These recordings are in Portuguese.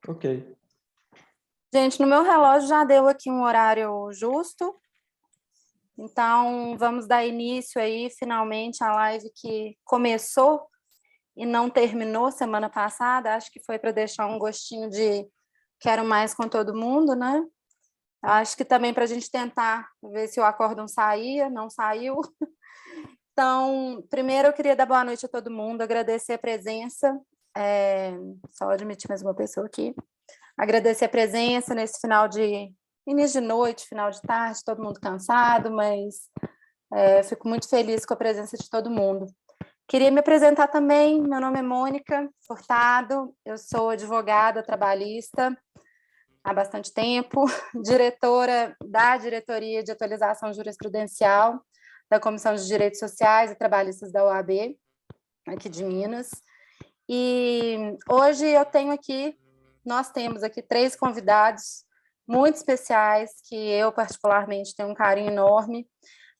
Ok. Gente, no meu relógio já deu aqui um horário justo. Então, vamos dar início aí, finalmente, à live que começou e não terminou semana passada. Acho que foi para deixar um gostinho de quero mais com todo mundo, né? Acho que também para a gente tentar ver se o acórdão saía, não saiu. Então, primeiro eu queria dar boa noite a todo mundo, agradecer a presença. Só admitir mais uma pessoa aqui. Agradecer a presença nesse início de noite, final de tarde, todo mundo cansado, mas fico muito feliz com a presença de todo mundo. Queria me apresentar também, meu nome é Mônica Furtado, eu sou advogada trabalhista há bastante tempo, diretora da Diretoria de Atualização Jurisprudencial da Comissão de Direitos Sociais e Trabalhistas da OAB, aqui de Minas. E hoje nós temos aqui 3 convidados muito especiais, que eu particularmente tenho um carinho enorme,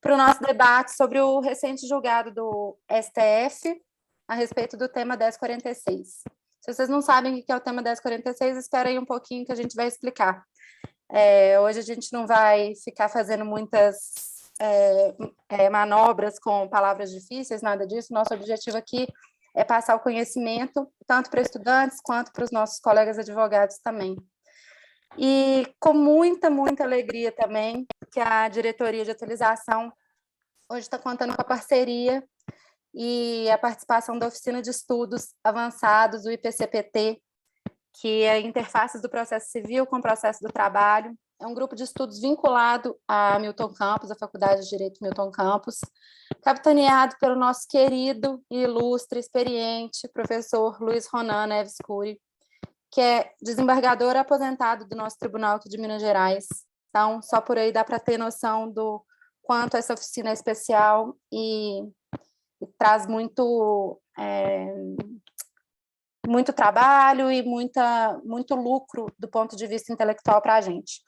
para o nosso debate sobre o recente julgado do STF a respeito do tema 1046. Se vocês não sabem o que é o tema 1046, espera aí um pouquinho que a gente vai explicar. Hoje a gente não vai ficar fazendo muitas manobras com palavras difíceis, nada disso. Nosso objetivo aqui é passar o conhecimento, tanto para estudantes quanto para os nossos colegas advogados também. E com muita, muita alegria também, que a Diretoria de Atualização hoje está contando com a parceria e a participação da Oficina de Estudos Avançados, o IPCPT, que é Interfaces do Processo Civil com o Processo do Trabalho. É um grupo de estudos vinculado à Milton Campos, à Faculdade de Direito Milton Campos, capitaneado pelo nosso querido e ilustre, experiente professor Luiz Ronan Neves Cury, que é desembargador aposentado do nosso tribunal aqui de Minas Gerais. Então, só por aí dá para ter noção do quanto essa oficina é especial e traz muito trabalho e muito lucro do ponto de vista intelectual para a gente.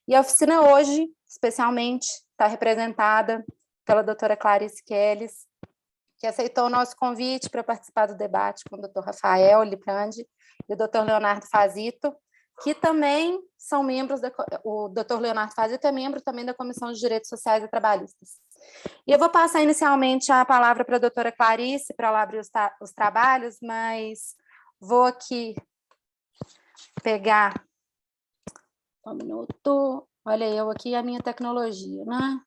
E a oficina hoje, especialmente, está representada pela doutora Clarice Kelles, que aceitou o nosso convite para participar do debate com o doutor Rafael Liprandi e o doutor Leonardo Fazito, que também são membros o doutor Leonardo Fazito é membro também da Comissão de Direitos Sociais e Trabalhistas. E eu vou passar inicialmente a palavra para a doutora Clarice, para ela abrir os trabalhos, mas vou aqui pegar um minuto. Olha eu aqui, a minha tecnologia, né?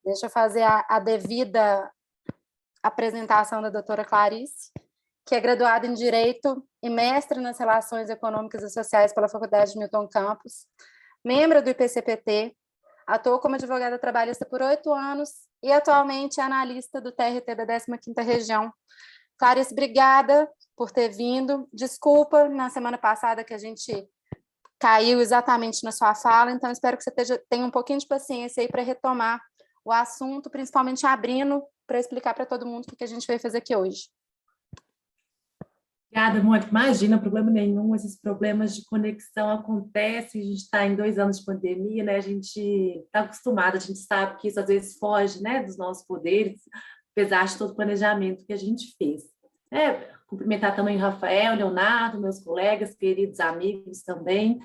Deixa eu fazer a devida apresentação da doutora Clarice, que é graduada em Direito e mestre nas Relações Econômicas e Sociais pela Faculdade de Milton Campos, membro do IPCPT, atuou como advogada trabalhista por 8 anos e atualmente é analista do TRT da 15ª Região. Clarice, obrigada por ter vindo. Desculpa na semana passada que a gente caiu exatamente na sua fala, então espero que você tenha um pouquinho de paciência aí para retomar o assunto, principalmente abrindo para explicar para todo mundo o que a gente veio fazer aqui hoje. Obrigada, Mônica. Imagina, problema nenhum, esses problemas de conexão acontecem, a gente está em 2 anos de pandemia, né? A gente está acostumado, a gente sabe que isso às vezes foge, né, dos nossos poderes, apesar de todo o planejamento que a gente fez. Cumprimentar também o Rafael, Leonardo, meus colegas, queridos amigos também,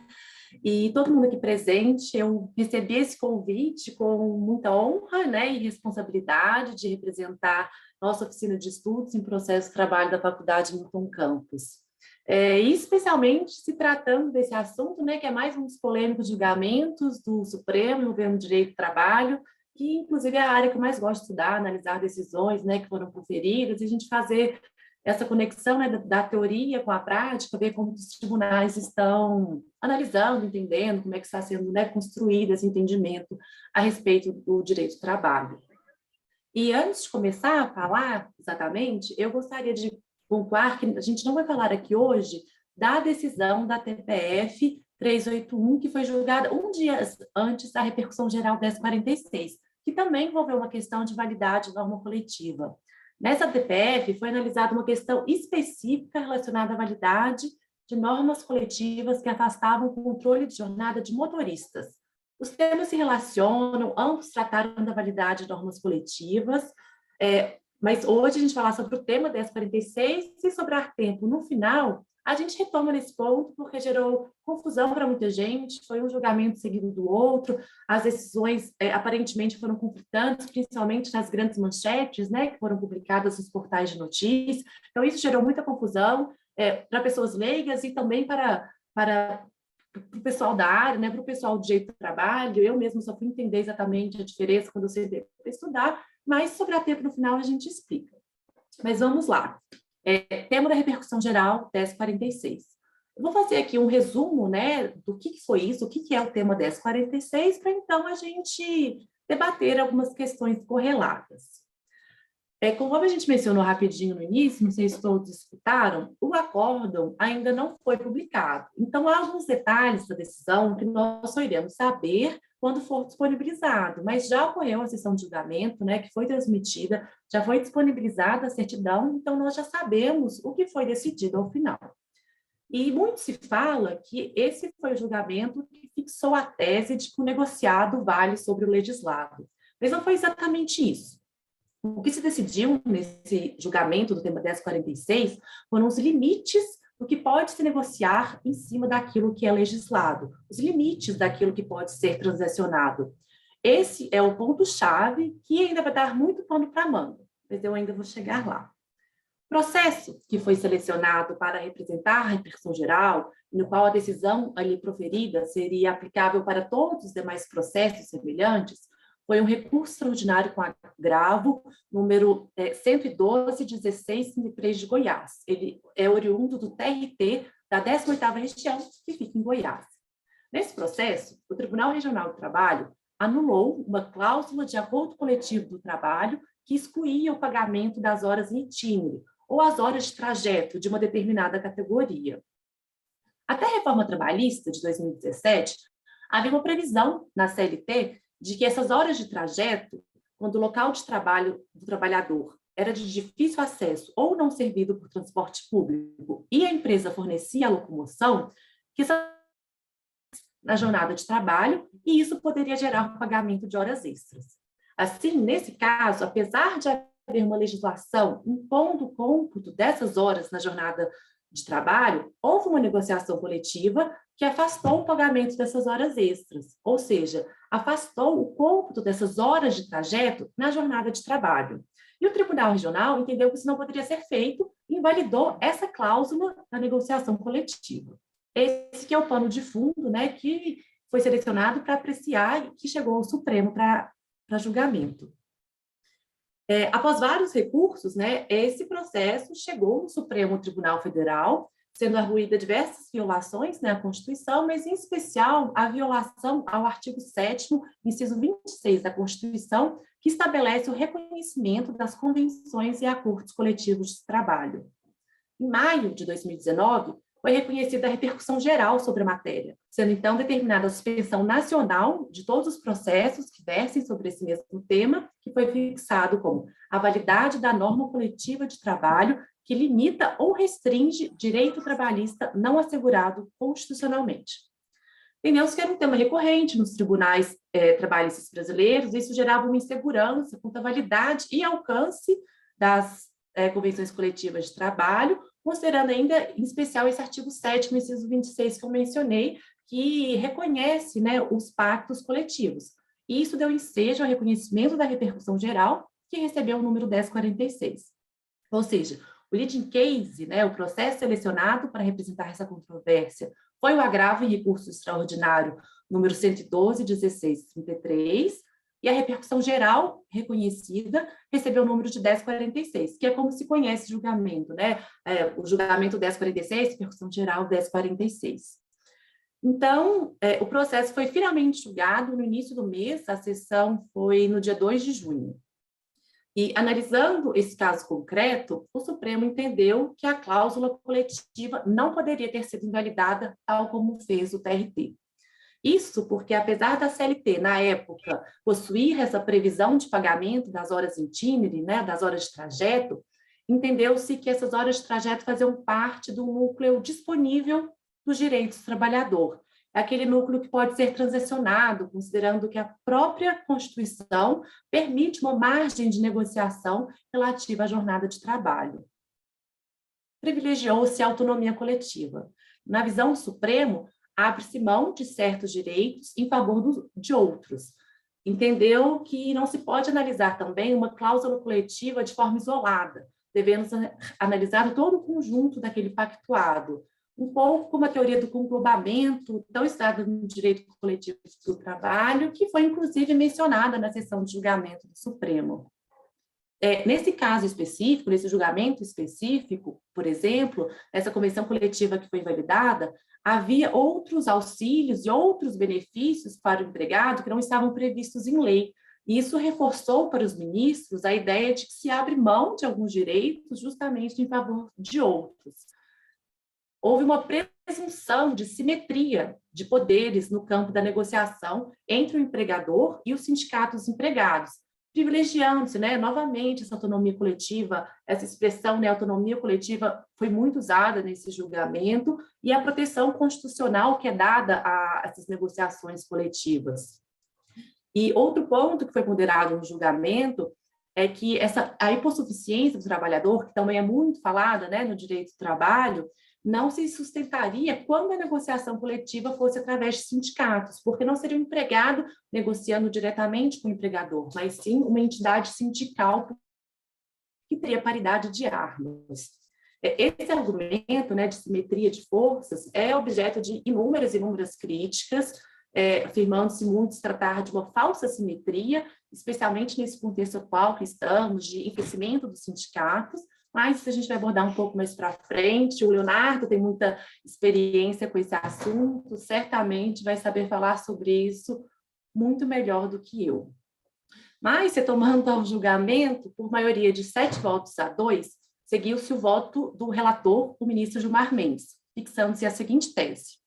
e todo mundo aqui presente. Eu recebi esse convite com muita honra, né, e responsabilidade de representar nossa oficina de estudos em processo de trabalho da Faculdade Milton Campos. E especialmente se tratando desse assunto, né, que é mais um dos polêmicos julgamentos do Supremo envolvendo direito do trabalho, que inclusive é a área que eu mais gosto de estudar, analisar decisões, né, que foram proferidas, e a gente fazer essa conexão, né, da teoria com a prática, ver como os tribunais estão analisando, entendendo como é que está sendo, né, construído esse entendimento a respeito do direito do trabalho. E antes de começar a falar exatamente, eu gostaria de pontuar que a gente não vai falar aqui hoje da decisão da TPF 381, que foi julgada um dia antes da repercussão geral 1046, que também envolveu uma questão de validade de norma coletiva. Nessa TPF foi analisada uma questão específica relacionada à validade de normas coletivas que afastavam o controle de jornada de motoristas. Os temas se relacionam, ambos trataram da validade de normas coletivas, mas hoje a gente vai falar sobre o tema 1046, e sobrar tempo no final, a gente retoma nesse ponto porque gerou confusão para muita gente, foi um julgamento seguido do outro, as decisões aparentemente foram conflitantes, principalmente nas grandes manchetes, né, que foram publicadas nos portais de notícias, então isso gerou muita confusão para pessoas leigas e também para o pessoal da área, né, para o pessoal do direito do trabalho. Eu mesmo só fui entender exatamente a diferença quando eu sentei para estudar, mas sobre a tempo no final a gente explica. Mas vamos lá. Tema da repercussão geral, 1046. Eu vou fazer aqui um resumo, né, do que foi isso, o que é o tema 1046, para então a gente debater algumas questões correlatas. Como a gente mencionou rapidinho no início, não sei se todos escutaram, o acórdão ainda não foi publicado. Então, há alguns detalhes da decisão que nós só iremos saber quando for disponibilizado, mas já ocorreu a sessão de julgamento, né, que foi transmitida, já foi disponibilizada a certidão, então nós já sabemos o que foi decidido ao final. E muito se fala que esse foi o julgamento que fixou a tese de que o negociado vale sobre o legislado. Mas não foi exatamente isso. O que se decidiu nesse julgamento do tema 1046 foram os limites do que pode se negociar em cima daquilo que é legislado, os limites daquilo que pode ser transacionado. Esse é o ponto-chave que ainda vai dar muito pano para manga, mas eu ainda vou chegar lá. O processo que foi selecionado para representar a repercussão geral, no qual a decisão ali proferida seria aplicável para todos os demais processos semelhantes, foi um recurso extraordinário com agravo, número 112.1653 de Goiás. Ele é oriundo do TRT da 18ª região, que fica em Goiás. Nesse processo, o Tribunal Regional do Trabalho anulou uma cláusula de acordo coletivo do trabalho que excluía o pagamento das horas em itinerário, ou as horas de trajeto de uma determinada categoria. Até a reforma trabalhista de 2017, havia uma previsão na CLT de que essas horas de trajeto, quando o local de trabalho do trabalhador era de difícil acesso ou não servido por transporte público e a empresa fornecia a locomoção, que na jornada de trabalho, e isso poderia gerar o pagamento de horas extras. Assim, nesse caso, apesar de haver uma legislação impondo o cômputo dessas horas na jornada de trabalho, houve uma negociação coletiva que afastou o pagamento dessas horas extras, ou seja, afastou o cômputo dessas horas de trajeto na jornada de trabalho. E o Tribunal Regional entendeu que isso não poderia ser feito e invalidou essa cláusula da negociação coletiva. Esse que é o pano de fundo, né, que foi selecionado para apreciar e que chegou ao Supremo para julgamento. Após vários recursos, né, esse processo chegou no Supremo Tribunal Federal, sendo arguída diversas violações, né, à Constituição, mas, em especial, a violação ao artigo 7º, inciso 26 da Constituição, que estabelece o reconhecimento das convenções e acordos coletivos de trabalho. Em maio de 2019, foi reconhecida a repercussão geral sobre a matéria, sendo, então, determinada a suspensão nacional de todos os processos que versem sobre esse mesmo tema, que foi fixado como a validade da norma coletiva de trabalho que limita ou restringe direito trabalhista não assegurado constitucionalmente. Entendemos que era um tema recorrente nos tribunais trabalhistas brasileiros, e isso gerava uma insegurança quanto à validade e alcance das convenções coletivas de trabalho, considerando ainda, em especial, esse artigo 7º, inciso 26, que eu mencionei, que reconhece, né, os pactos coletivos. E isso deu ensejo ao reconhecimento da repercussão geral, que recebeu o número 1046. Ou seja, o leading case, né, o processo selecionado para representar essa controvérsia, foi o agravo em recurso extraordinário número 112.1633, e a repercussão geral reconhecida recebeu o número de 1046, que é como se conhece o julgamento, né? O julgamento 1046, repercussão geral 1046. Então, o processo foi finalmente julgado no início do mês, a sessão foi no dia 2 de junho. E, analisando esse caso concreto, o Supremo entendeu que a cláusula coletiva não poderia ter sido invalidada, tal como fez o TRT. Isso porque, apesar da CLT, na época, possuir essa previsão de pagamento das horas em itinerário, né, das horas de trajeto, entendeu-se que essas horas de trajeto faziam parte do núcleo disponível dos direitos do trabalhador. é aquele núcleo que pode ser transacionado, considerando que a própria Constituição permite uma margem de negociação relativa à jornada de trabalho. Privilegiou-se a autonomia coletiva. Na visão do Supremo, abre-se mão de certos direitos em favor de outros. Entendeu que não se pode analisar também uma cláusula coletiva de forma isolada, devendo analisar todo o conjunto daquele pactuado, um pouco como a teoria do conglobamento, tão estudada no direito coletivo do trabalho, que foi inclusive mencionada na sessão de julgamento do Supremo. Nesse caso específico, nesse julgamento específico, por exemplo, essa convenção coletiva que foi invalidada, havia outros auxílios e outros benefícios para o empregado que não estavam previstos em lei. E isso reforçou para os ministros a ideia de que se abre mão de alguns direitos justamente em favor de outros. Houve uma presunção de simetria de poderes no campo da negociação entre o empregador e os sindicatos empregados, privilegiando-se, novamente, essa autonomia coletiva, essa expressão, autonomia coletiva, foi muito usada nesse julgamento, e a proteção constitucional que é dada a essas negociações coletivas. E outro ponto que foi ponderado no julgamento é que a hipossuficiência do trabalhador, que também é muito falada no direito do trabalho, não se sustentaria quando a negociação coletiva fosse através de sindicatos, porque não seria o empregado negociando diretamente com o empregador, mas sim uma entidade sindical que teria paridade de armas. Esse argumento de simetria de forças é objeto de inúmeras críticas, afirmando-se muito se tratar de uma falsa simetria, especialmente nesse contexto atual que estamos, de enfraquecimento dos sindicatos, mas isso a gente vai abordar um pouco mais para frente. O Leonardo tem muita experiência com esse assunto, certamente vai saber falar sobre isso muito melhor do que eu. Mas, retomando ao julgamento, por maioria de 7 votos a 2, seguiu-se o voto do relator, o ministro Gilmar Mendes, fixando-se a seguinte tese: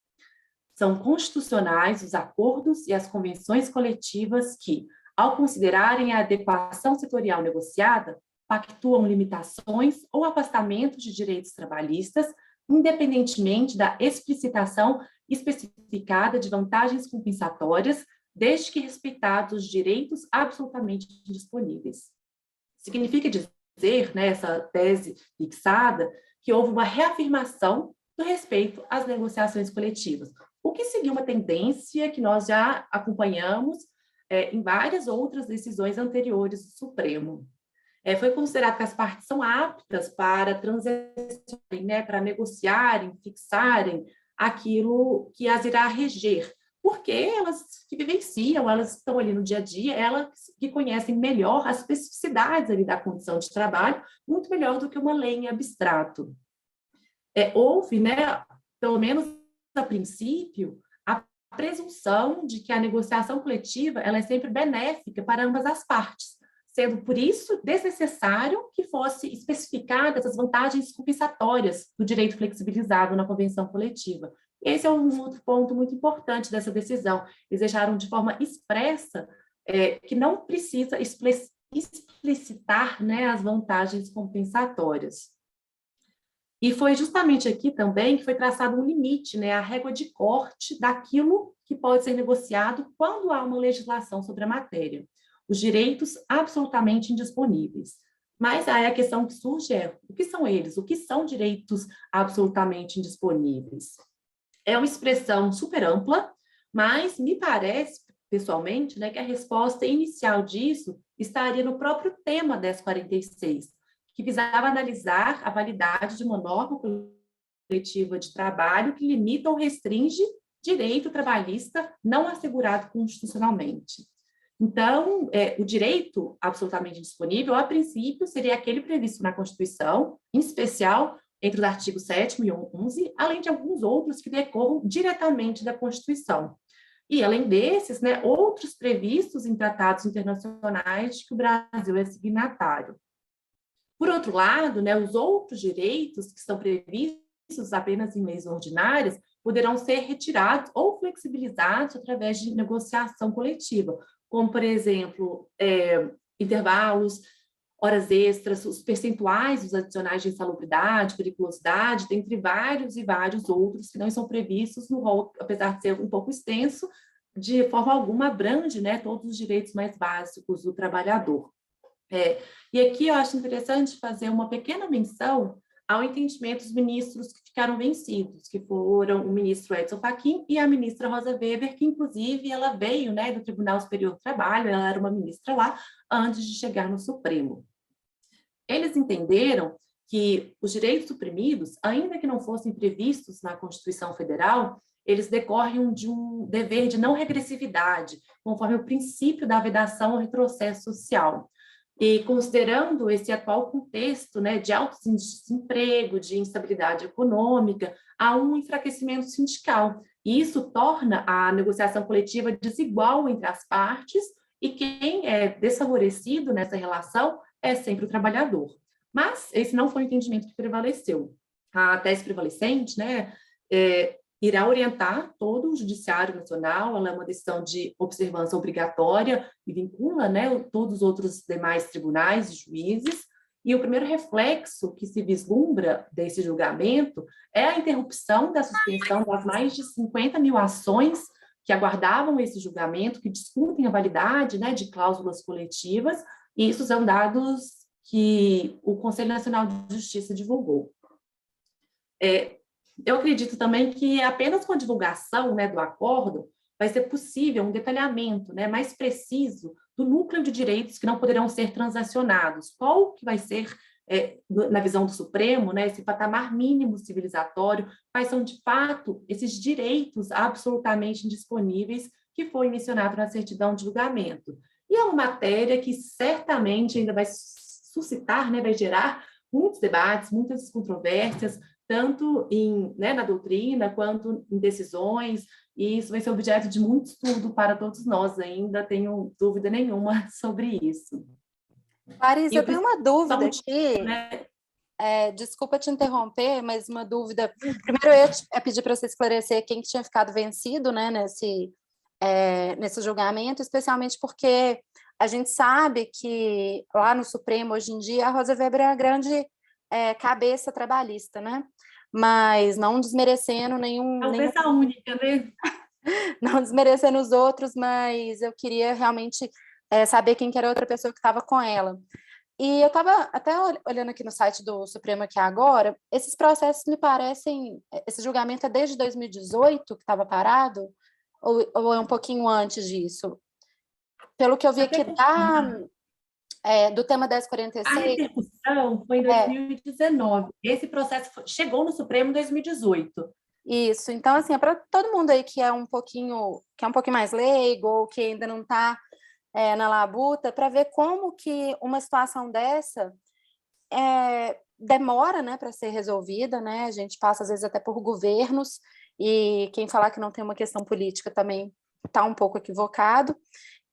são constitucionais os acordos e as convenções coletivas que, ao considerarem a adequação setorial negociada, pactuam limitações ou afastamentos de direitos trabalhistas, independentemente da explicitação especificada de vantagens compensatórias, desde que respeitados os direitos absolutamente disponíveis. Significa dizer, essa tese fixada, que houve uma reafirmação do respeito às negociações coletivas, o que seguiu uma tendência que nós já acompanhamos em várias outras decisões anteriores do Supremo. Foi considerado que as partes são aptas para transacionarem, para negociarem, fixarem aquilo que as irá reger, porque elas que vivenciam, elas estão ali no dia a dia, elas que conhecem melhor as especificidades ali da condição de trabalho, muito melhor do que uma lei em abstrato. Houve, pelo menos a princípio, a presunção de que a negociação coletiva ela é sempre benéfica para ambas as partes, sendo, por isso, desnecessário que fosse especificadas as vantagens compensatórias do direito flexibilizado na convenção coletiva. Esse é um outro ponto muito importante dessa decisão. Eles deixaram de forma expressa que não precisa explicitar as vantagens compensatórias. E foi justamente aqui também que foi traçado um limite, a régua de corte daquilo que pode ser negociado quando há uma legislação sobre a matéria. Os direitos absolutamente indisponíveis. Mas aí a questão que surge o que são eles? O que são direitos absolutamente indisponíveis? É uma expressão super ampla, mas me parece, pessoalmente, que a resposta inicial disso estaria no próprio tema 1046, que visava analisar a validade de uma norma coletiva de trabalho que limita ou restringe direito trabalhista não assegurado constitucionalmente. Então, o direito absolutamente disponível, a princípio, seria aquele previsto na Constituição, em especial entre os artigos 7º e 11, além de alguns outros que decorram diretamente da Constituição. E, além desses, outros previstos em tratados internacionais de que o Brasil é signatário. Por outro lado, os outros direitos que estão previstos apenas em leis ordinárias poderão ser retirados ou flexibilizados através de negociação coletiva, como, por exemplo, intervalos, horas extras, os percentuais dos adicionais de insalubridade, periculosidade, dentre vários e vários outros que não são previstos no rol, apesar de ser um pouco extenso, de forma alguma abrange, né, todos os direitos mais básicos do trabalhador. E aqui eu acho interessante fazer uma pequena menção ao entendimento dos ministros que ficaram vencidos, que foram o ministro Edson Fachin e a ministra Rosa Weber, que inclusive ela veio, né, do Tribunal Superior do Trabalho, ela era uma ministra lá, antes de chegar no Supremo. Eles entenderam que os direitos suprimidos, ainda que não fossem previstos na Constituição Federal, eles decorrem de um dever de não regressividade, conforme o princípio da vedação ao retrocesso social. E considerando esse atual contexto, né, de alto desemprego, de instabilidade econômica, há um enfraquecimento sindical. E isso torna a negociação coletiva desigual entre as partes, e quem é desfavorecido nessa relação é sempre o trabalhador. Mas esse não foi o entendimento que prevaleceu. A tese prevalecente, né, irá orientar todo o Judiciário Nacional, ela é uma decisão de observância obrigatória e vincula, né, todos os outros demais tribunais e juízes, e o primeiro reflexo que se vislumbra desse julgamento é a interrupção da suspensão das mais de 50 mil ações que aguardavam esse julgamento, que discutem a validade, né, de cláusulas coletivas, e isso são dados que o Conselho Nacional de Justiça divulgou. Eu acredito também que apenas com a divulgação, né, do acordo vai ser possível um detalhamento, né, mais preciso do núcleo de direitos que não poderão ser transacionados. Qual que vai ser, na visão do Supremo, né, esse patamar mínimo civilizatório, quais são, de fato, esses direitos absolutamente indisponíveis que foi mencionado na certidão de julgamento. E é uma matéria que certamente ainda vai suscitar, né, vai gerar muitos debates, muitas controvérsias, tanto na doutrina quanto em decisões, e isso vai ser objeto de muito estudo para todos nós ainda, tenho dúvida nenhuma sobre isso. Larissa, eu tenho uma dúvida aqui, né? Desculpa te interromper, mas uma dúvida. Primeiro eu ia pedir para você esclarecer quem que tinha ficado vencido, né, nesse julgamento, especialmente porque a gente sabe que lá no Supremo, hoje em dia, a Rosa Weber é a grande cabeça trabalhista, né? Mas não desmerecendo Talvez a única, né? Não desmerecendo os outros, mas eu queria realmente saber quem que era a outra pessoa que estava com ela. E eu estava até olhando aqui no site do Supremo aqui agora, esses processos me parecem, esse julgamento é desde 2018 que estava parado, ou é um pouquinho antes disso? Pelo que eu vi aqui do tema 1046... A repercussão foi em 2019. Esse processo chegou no Supremo em 2018. Isso, então, assim, é para todo mundo aí que é um pouquinho mais leigo, ou que ainda não está na labuta, para ver como que uma situação dessa demora, né, para ser resolvida, né? A gente passa, às vezes, até por governos, e quem falar que não tem uma questão política também está um pouco equivocado.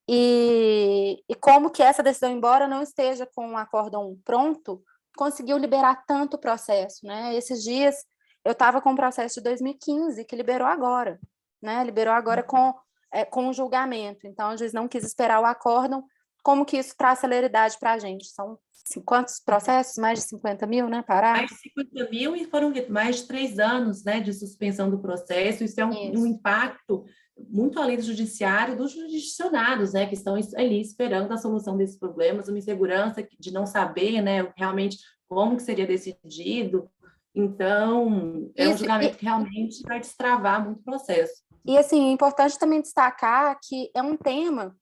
E como que essa decisão, embora não esteja com um acórdão pronto, conseguiu liberar tanto o processo, né? Esses dias eu estava com um processo de 2015 que liberou agora, né? Liberou agora com o julgamento. Então, o juiz não quis esperar o acórdão. Como que isso traz celeridade para a gente? São quantos processos? Mais de 50 mil, né? Parados? Mais de 50 mil, e foram mais de 3 anos, né, de suspensão do processo. Isso é um impacto muito além do judiciário, dos jurisdicionados, né, que estão ali esperando a solução desses problemas, uma insegurança de não saber, né, realmente como que seria decidido. Então, é um julgamento que realmente vai destravar muito o processo. E, assim, é importante também destacar que é um tema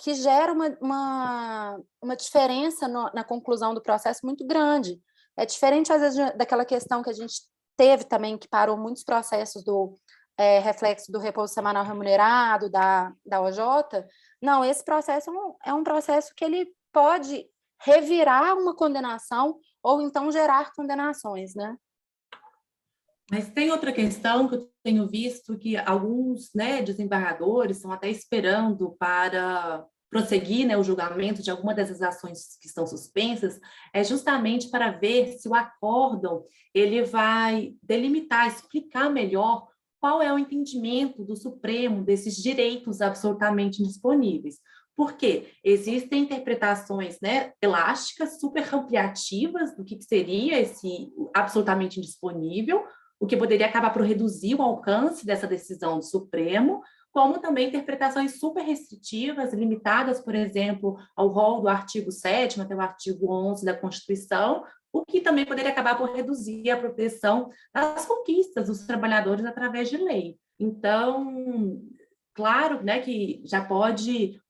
que gera uma diferença na conclusão do processo muito grande. É diferente, às vezes, daquela questão que a gente teve também, que parou muitos processos do reflexo do repouso semanal remunerado, da OJ. Não, esse processo é um processo que ele pode revirar uma condenação ou então gerar condenações, né? Mas tem outra questão que eu tenho visto, que alguns, né, desembargadores estão até esperando para prosseguir, né, o julgamento de alguma dessas ações que estão suspensas, é justamente para ver se o acórdão ele vai delimitar, explicar melhor qual é o entendimento do Supremo desses direitos absolutamente indisponíveis. Porque existem interpretações, né, elásticas, super ampliativas do que seria esse absolutamente indisponível, o que poderia acabar por reduzir o alcance dessa decisão do Supremo, como também interpretações super restritivas, limitadas, por exemplo, ao rol do artigo 7º até o artigo 11 da Constituição, o que também poderia acabar por reduzir a proteção das conquistas dos trabalhadores através de lei. Então, claro, né, que já pode,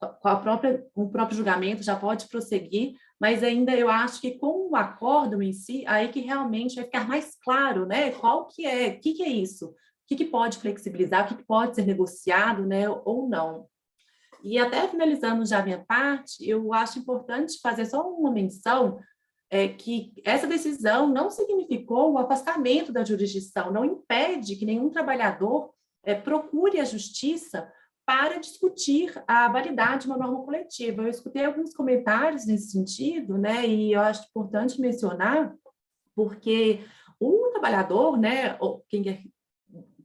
com o próprio julgamento, já pode prosseguir, mas ainda eu acho que com o acórdão em si, aí que realmente vai ficar mais claro, né, qual que é, o que é isso, o que pode flexibilizar, o que pode ser negociado, né, ou não. E até finalizando já a minha parte, eu acho importante fazer só uma menção que essa decisão não significou o afastamento da jurisdição, não impede que nenhum trabalhador procure a justiça para discutir a validade de uma norma coletiva. Eu escutei alguns comentários nesse sentido, né, e eu acho importante mencionar, porque o trabalhador, né, ou quem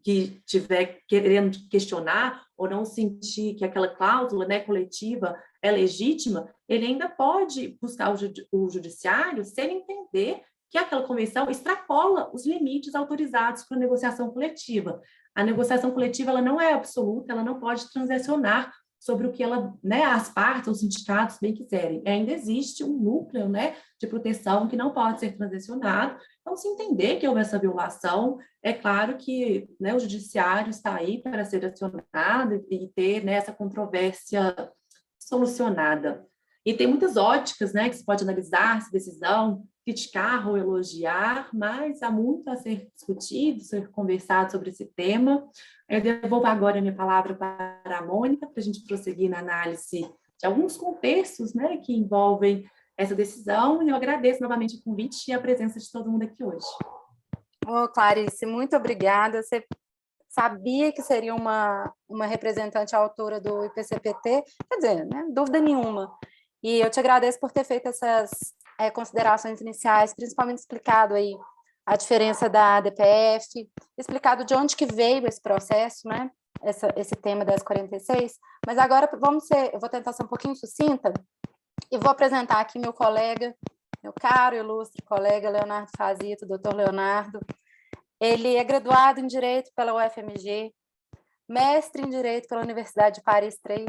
que estiver querendo questionar ou não sentir que aquela cláusula, né, coletiva é legítima, ele ainda pode buscar o judiciário se ele entender que aquela convenção extrapola os limites autorizados para a negociação coletiva. A negociação coletiva ela não é absoluta, ela não pode transacionar sobre o que ela, né, as partes, os sindicatos bem quiserem. Ainda existe um núcleo, né, de proteção que não pode ser transacionado. Então, se entender que houve essa violação, é claro que, né, o judiciário está aí para ser acionado e ter, né, essa controvérsia solucionada. E tem muitas óticas, né, que se pode analisar essa decisão, criticar ou elogiar, mas há muito a ser discutido, ser conversado sobre esse tema. Eu devolvo agora a minha palavra para a Mônica, para a gente prosseguir na análise de alguns contextos, né, que envolvem essa decisão, e eu agradeço novamente o convite e a presença de todo mundo aqui hoje. Ô, Clarice, muito obrigada. Você sabia que seria uma representante autora do IPCPT? Quer dizer, né, dúvida nenhuma. E eu te agradeço por ter feito essas considerações iniciais, principalmente explicado aí a diferença da DPF, explicado de onde que veio esse processo, né? Esse tema das 46. Mas agora eu vou tentar ser um pouquinho sucinta e vou apresentar aqui meu colega, meu caro e ilustre colega Leonardo Fazito, doutor Leonardo. Ele é graduado em Direito pela UFMG, mestre em Direito pela Universidade de Paris III,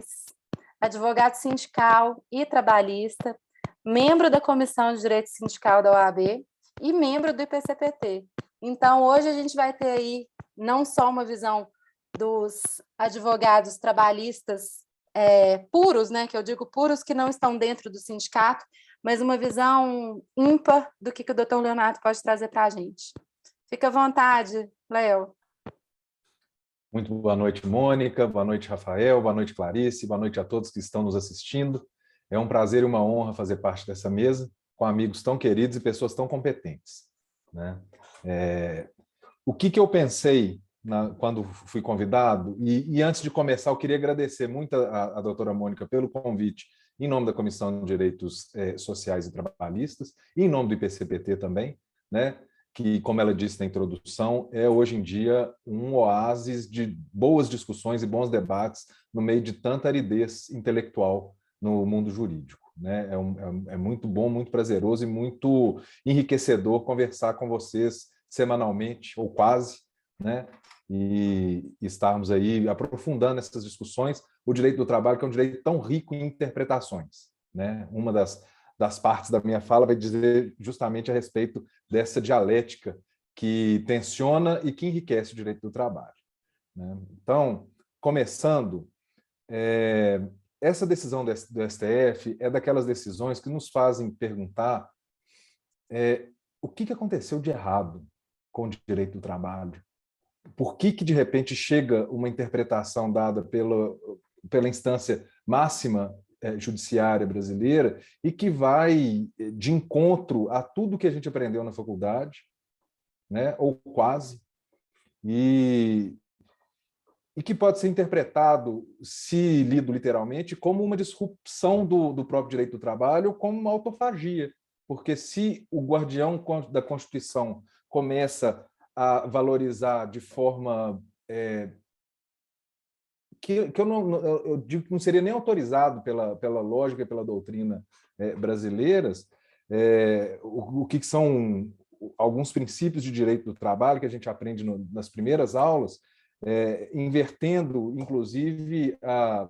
advogado sindical e trabalhista, membro da Comissão de Direito Sindical da OAB e membro do IPCPT. Então, hoje a gente vai ter aí não só uma visão dos advogados trabalhistas puros, né, que eu digo puros que não estão dentro do sindicato, mas uma visão ímpar do que o doutor Leonardo pode trazer para a gente. Fica à vontade, Léo. Muito boa noite, Mônica, boa noite, Rafael, boa noite, Clarice, boa noite a todos que estão nos assistindo. É um prazer e uma honra fazer parte dessa mesa com amigos tão queridos e pessoas tão competentes, né? O que eu pensei quando fui convidado, e antes de começar eu queria agradecer muito a doutora Mônica pelo convite, em nome da Comissão de Direitos Sociais e Trabalhistas, e em nome do IPCPT também, né? Que, como ela disse na introdução, é hoje em dia um oásis de boas discussões e bons debates no meio de tanta aridez intelectual no mundo jurídico, né? É muito bom, muito prazeroso e muito enriquecedor conversar com vocês semanalmente, ou quase, né? E estarmos aí aprofundando essas discussões. O direito do trabalho, que é um direito tão rico em interpretações, né? Uma das partes da minha fala vai dizer justamente a respeito dessa dialética que tensiona e que enriquece o direito do trabalho, né? Então, começando, essa decisão do STF é daquelas decisões que nos fazem perguntar o que aconteceu de errado com o direito do trabalho. Por que de repente chega uma interpretação dada pela instância máxima judiciária brasileira e que vai de encontro a tudo que a gente aprendeu na faculdade, né, ou quase, e que pode ser interpretado, se lido literalmente, como uma disrupção do próprio direito do trabalho, como uma autofagia, porque se o guardião da Constituição começa a valorizar de forma que eu digo que não seria nem autorizado pela lógica e pela doutrina brasileiras, o que são alguns princípios de direito do trabalho que a gente aprende nas primeiras aulas, invertendo, inclusive, a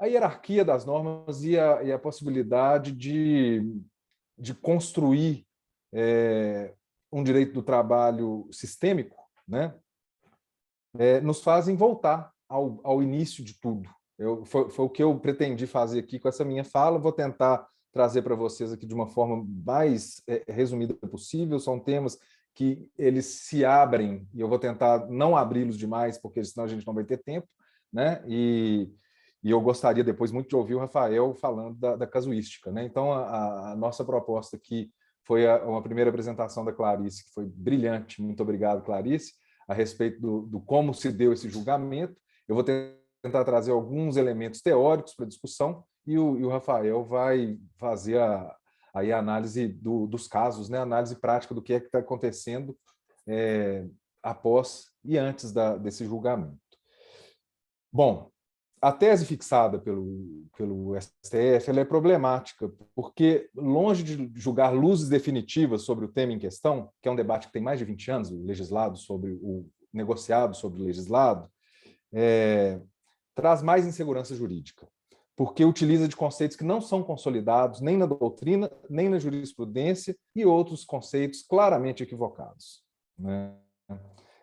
hierarquia das normas e a possibilidade de construir um direito do trabalho sistêmico, né? Nos fazem voltar ao início de tudo. Foi o que eu pretendi fazer aqui com essa minha fala. Vou tentar trazer para vocês aqui de uma forma mais resumida possível. São temas que eles se abrem, e eu vou tentar não abri-los demais, porque senão a gente não vai ter tempo, né? E eu gostaria depois muito de ouvir o Rafael falando da casuística, né? Então, a nossa proposta aqui foi uma primeira apresentação da Clarice, que foi brilhante. Muito obrigado, Clarice, a respeito do como se deu esse julgamento. Eu vou tentar trazer alguns elementos teóricos para a discussão, e o Rafael vai fazer a análise dos casos, né? A análise prática do que é que está acontecendo após e antes desse julgamento. Bom, a tese fixada pelo STF ela é problemática, porque, longe de julgar luzes definitivas sobre o tema em questão, que é um debate que tem mais de 20 anos, o legislado sobre o negociado sobre o legislado, traz mais insegurança jurídica, porque utiliza de conceitos que não são consolidados nem na doutrina, nem na jurisprudência, e outros conceitos claramente equivocados, né?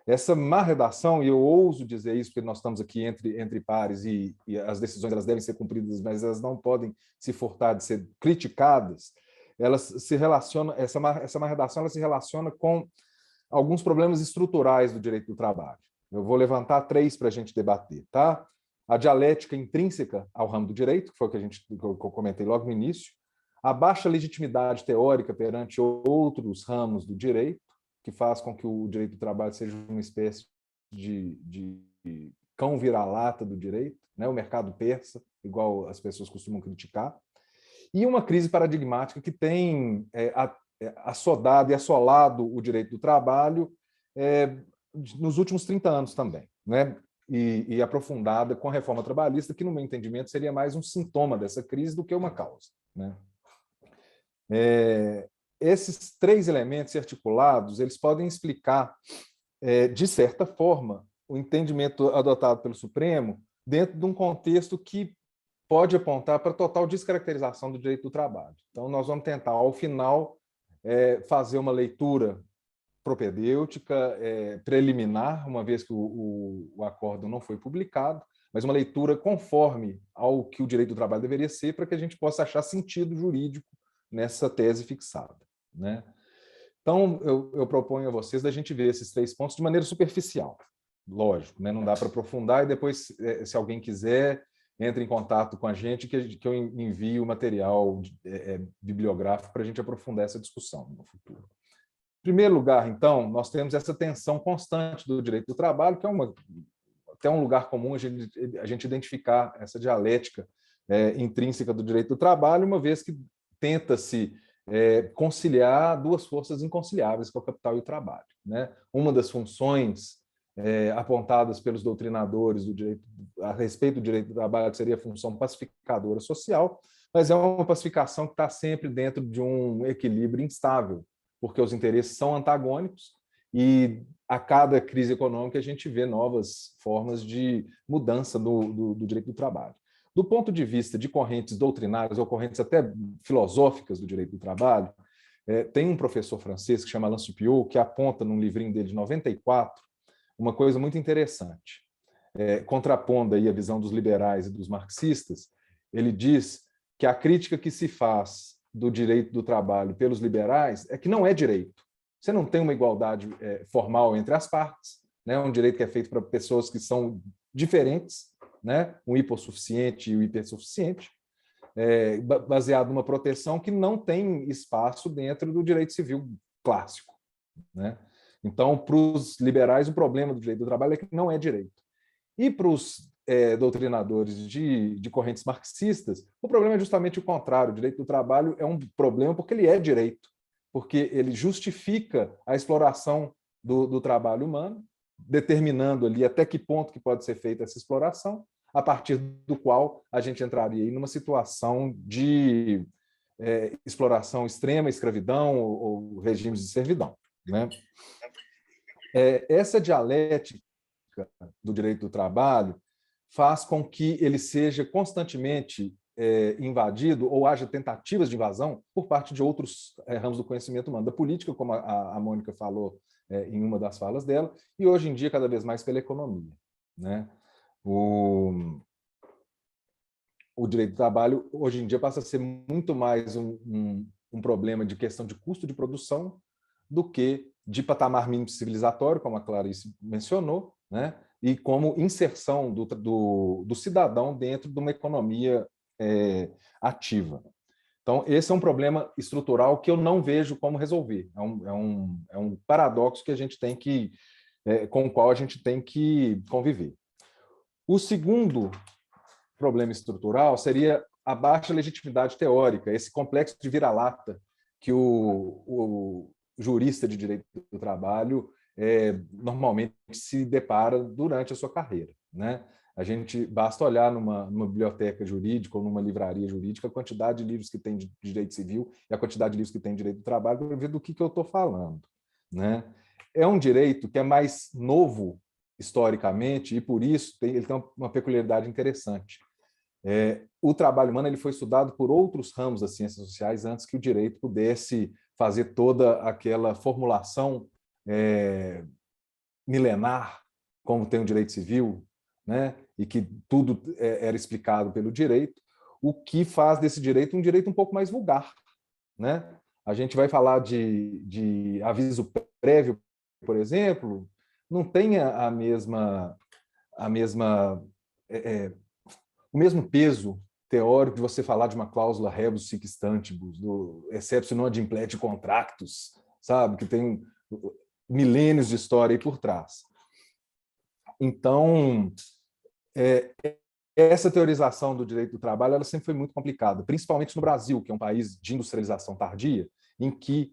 Essa má redação, e eu ouso dizer isso porque nós estamos aqui entre pares e as decisões elas devem ser cumpridas, mas elas não podem se furtar de ser criticadas, elas se relacionam, essa má redação ela se relaciona com alguns problemas estruturais do direito do trabalho. Eu vou levantar 3 para a gente debater, tá? A dialética intrínseca ao ramo do direito, que foi o que eu comentei logo no início, a baixa legitimidade teórica perante outros ramos do direito, que faz com que o direito do trabalho seja uma espécie de cão vira-lata do direito, né? O mercado persa, igual as pessoas costumam criticar, e uma crise paradigmática que tem assodado e assolado o direito do trabalho nos últimos 30 anos também, né? E aprofundada com a reforma trabalhista, que, no meu entendimento, seria mais um sintoma dessa crise do que uma causa, né? Esses 3 elementos articulados, eles podem explicar, de certa forma, o entendimento adotado pelo Supremo dentro de um contexto que pode apontar para a total descaracterização do direito do trabalho. Então, nós vamos tentar, ao final, fazer uma leitura propedêutica, preliminar, uma vez que o acórdão não foi publicado, mas uma leitura conforme ao que o direito do trabalho deveria ser, para que a gente possa achar sentido jurídico nessa tese fixada, né? Então, eu proponho a vocês da gente ver esses 3 pontos de maneira superficial. Lógico, né? Não dá para aprofundar, e depois, se alguém quiser, entre em contato com a gente, que eu envie o material bibliográfico para a gente aprofundar essa discussão no futuro. Em primeiro lugar, então, nós temos essa tensão constante do direito do trabalho, que é até um lugar comum a gente identificar essa dialética intrínseca do direito do trabalho, uma vez que tenta-se conciliar 2 forças inconciliáveis, que é o capital e o trabalho, né? Uma das funções apontadas pelos doutrinadores do direito, a respeito do direito do trabalho, seria a função pacificadora social, mas é uma pacificação que está sempre dentro de um equilíbrio instável, porque os interesses são antagônicos e a cada crise econômica a gente vê novas formas de mudança do direito do trabalho. Do ponto de vista de correntes doutrinárias ou correntes até filosóficas do direito do trabalho, tem um professor francês que chama Alain Supiot, que aponta num livrinho dele de 94 uma coisa muito interessante. Contrapondo aí a visão dos liberais e dos marxistas, ele diz que a crítica que se faz do direito do trabalho pelos liberais é que não é direito. Você não tem uma igualdade formal entre as partes, né? Um direito que é feito para pessoas que são diferentes, né? Um hipossuficiente e o hipersuficiente, baseado numa proteção que não tem espaço dentro do direito civil clássico, né? Então, para os liberais, o problema do direito do trabalho é que não é direito. E para os doutrinadores de correntes marxistas, o problema é justamente o contrário. O direito do trabalho é um problema porque ele é direito, porque ele justifica a exploração do trabalho humano, determinando ali até que ponto que pode ser feita essa exploração, a partir do qual a gente entraria aí numa situação de exploração extrema, escravidão ou regimes de servidão, né? Essa dialética do direito do trabalho faz com que ele seja constantemente invadido ou haja tentativas de invasão por parte de outros ramos do conhecimento humano, da política, como a Mônica falou em uma das falas dela, e hoje em dia cada vez mais pela economia, né? O direito do trabalho hoje em dia passa a ser muito mais um problema de questão de custo de produção do que de patamar mínimo civilizatório, como a Clarice mencionou, né? E como inserção do cidadão dentro de uma economia ativa. Então, esse é um problema estrutural que eu não vejo como resolver. É um paradoxo que a gente tem que, com o qual a gente tem que conviver. O segundo problema estrutural seria a baixa legitimidade teórica, esse complexo de vira-lata que o jurista de direito do trabalho normalmente se depara durante a sua carreira, né? A gente basta olhar numa biblioteca jurídica ou numa livraria jurídica a quantidade de livros que tem de direito civil e a quantidade de livros que tem de direito do trabalho para ver do que eu estou falando, né? É um direito que é mais novo historicamente e, por isso, ele tem uma peculiaridade interessante. O trabalho humano ele foi estudado por outros ramos das ciências sociais antes que o direito pudesse fazer toda aquela formulação milenar, como tem o direito civil, né? E que tudo era explicado pelo direito, o que faz desse direito um direito um pouco mais vulgar, né? A gente vai falar de aviso prévio, por exemplo, não tem o mesmo peso teórico de você falar de uma cláusula rebus sic stantibus, do exceptio non ad implete contractus, sabe? Que tem milênios de história aí por trás. Então, essa teorização do direito do trabalho ela sempre foi muito complicada, principalmente no Brasil, que é um país de industrialização tardia, em que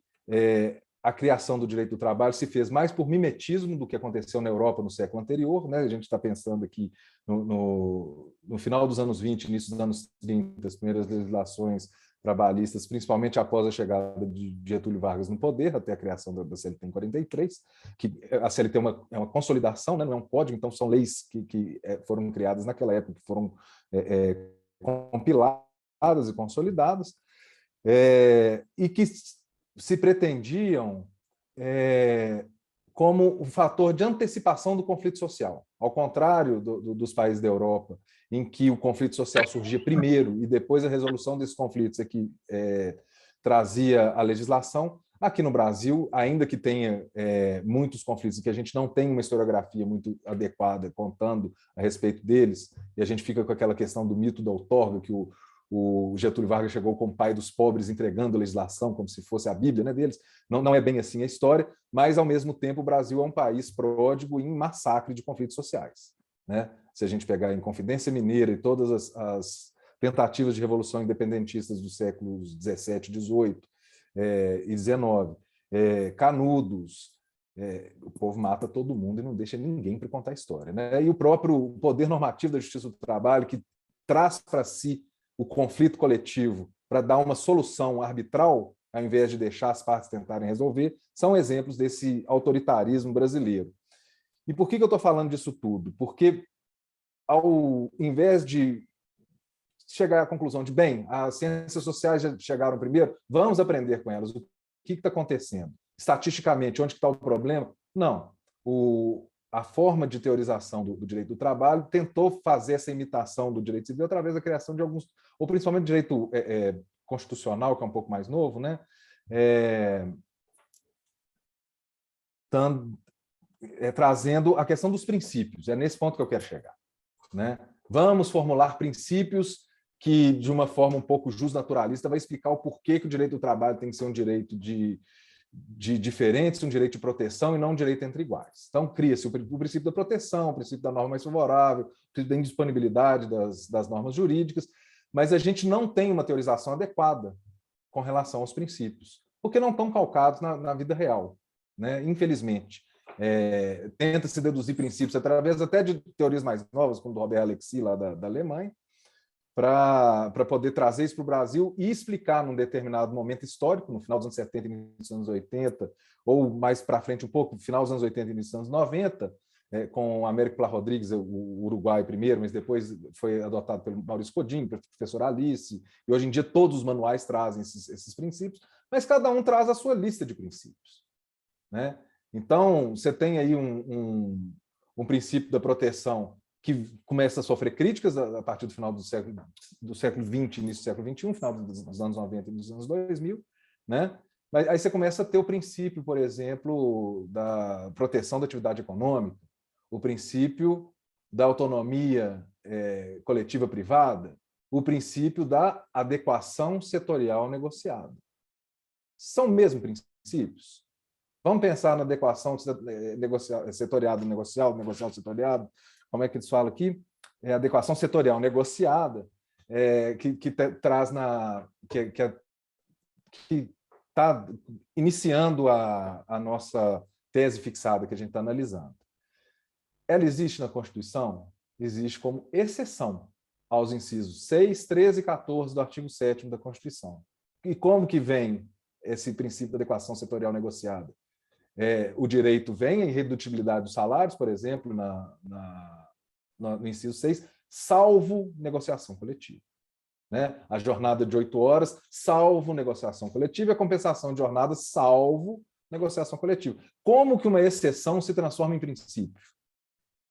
a criação do direito do trabalho se fez mais por mimetismo do que aconteceu na Europa no século anterior, né? A gente está pensando aqui no final dos anos 20, início dos anos 30, as primeiras legislações trabalhistas, principalmente após a chegada de Getúlio Vargas no poder, até a criação da CLT em 43, que a CLT é uma consolidação, né? Não é um código, então são leis que foram criadas naquela época, que foram compiladas e consolidadas, e que se pretendiam como um fator de antecipação do conflito social. Ao contrário dos países da Europa, em que o conflito social surgia primeiro e depois a resolução desses conflitos é que trazia a legislação, aqui no Brasil, ainda que tenha muitos conflitos e que a gente não tem uma historiografia muito adequada contando a respeito deles, e a gente fica com aquela questão do mito da outorga, que o Getúlio Vargas chegou como pai dos pobres entregando a legislação como se fosse a Bíblia, né, deles. Não é bem assim a história, mas, ao mesmo tempo, o Brasil é um país pródigo em massacre de conflitos sociais, né? Se a gente pegar a Inconfidência Mineira e todas as tentativas de revolução independentistas dos séculos XVII, XVIII e XIX, Canudos, o povo mata todo mundo e não deixa ninguém para contar a história, né? E o próprio poder normativo da Justiça do Trabalho, que traz para si o conflito coletivo para dar uma solução arbitral, ao invés de deixar as partes tentarem resolver, são exemplos desse autoritarismo brasileiro. E por que eu estou falando disso tudo? Porque, ao invés de chegar à conclusão de, bem, as ciências sociais já chegaram primeiro, vamos aprender com elas. O que está acontecendo? Estatisticamente, onde está o problema? Não. A forma de teorização do direito do trabalho tentou fazer essa imitação do direito civil através da criação de alguns, ou principalmente do direito constitucional, que é um pouco mais novo, né? Trazendo a questão dos princípios. É nesse ponto que eu quero chegar, né? Vamos formular princípios que, de uma forma um pouco justnaturalista, vai explicar o porquê que o direito do trabalho tem que ser um direito de diferentes, um direito de proteção e não um direito entre iguais. Então, cria-se o princípio da proteção, o princípio da norma mais favorável, o princípio da indisponibilidade das normas jurídicas, mas a gente não tem uma teorização adequada com relação aos princípios, porque não estão calcados na vida real, né? Infelizmente. tenta-se deduzir princípios através até de teorias mais novas, como do Robert Alexis, lá da Alemanha, para poder trazer isso para o Brasil e explicar num determinado momento histórico, no final dos anos 70 e início dos anos 80, ou mais para frente um pouco, final dos anos 80 e início dos anos 90, com Américo Pla Rodrigues, o Uruguai primeiro, mas depois foi adotado pelo Maurício Codin, pela professora Alice, e hoje em dia todos os manuais trazem esses princípios, mas cada um traz a sua lista de princípios, né? Então, você tem aí um princípio da proteção que começa a sofrer críticas a partir do final do século XX, início do século XXI, final dos anos 90 e dos anos 2000, né? Mas aí você começa a ter o princípio, por exemplo, da proteção da atividade econômica, o princípio da autonomia coletiva privada, o princípio da adequação setorial negociada. São mesmo princípios? Vamos pensar na adequação setorial negocial setoriado, como é que eles falam aqui? Adequação setorial negociada, que traz que está iniciando a nossa tese fixada que a gente está analisando. Ela existe na Constituição? Existe como exceção aos incisos 6, 13 e 14 do artigo 7º da Constituição. E como que vem esse princípio da adequação setorial negociada? O direito vem à irredutibilidade dos salários, por exemplo, no inciso 6, salvo negociação coletiva. Né? A jornada de 8 horas, salvo negociação coletiva, e a compensação de jornada, salvo negociação coletiva. Como que uma exceção se transforma em princípio?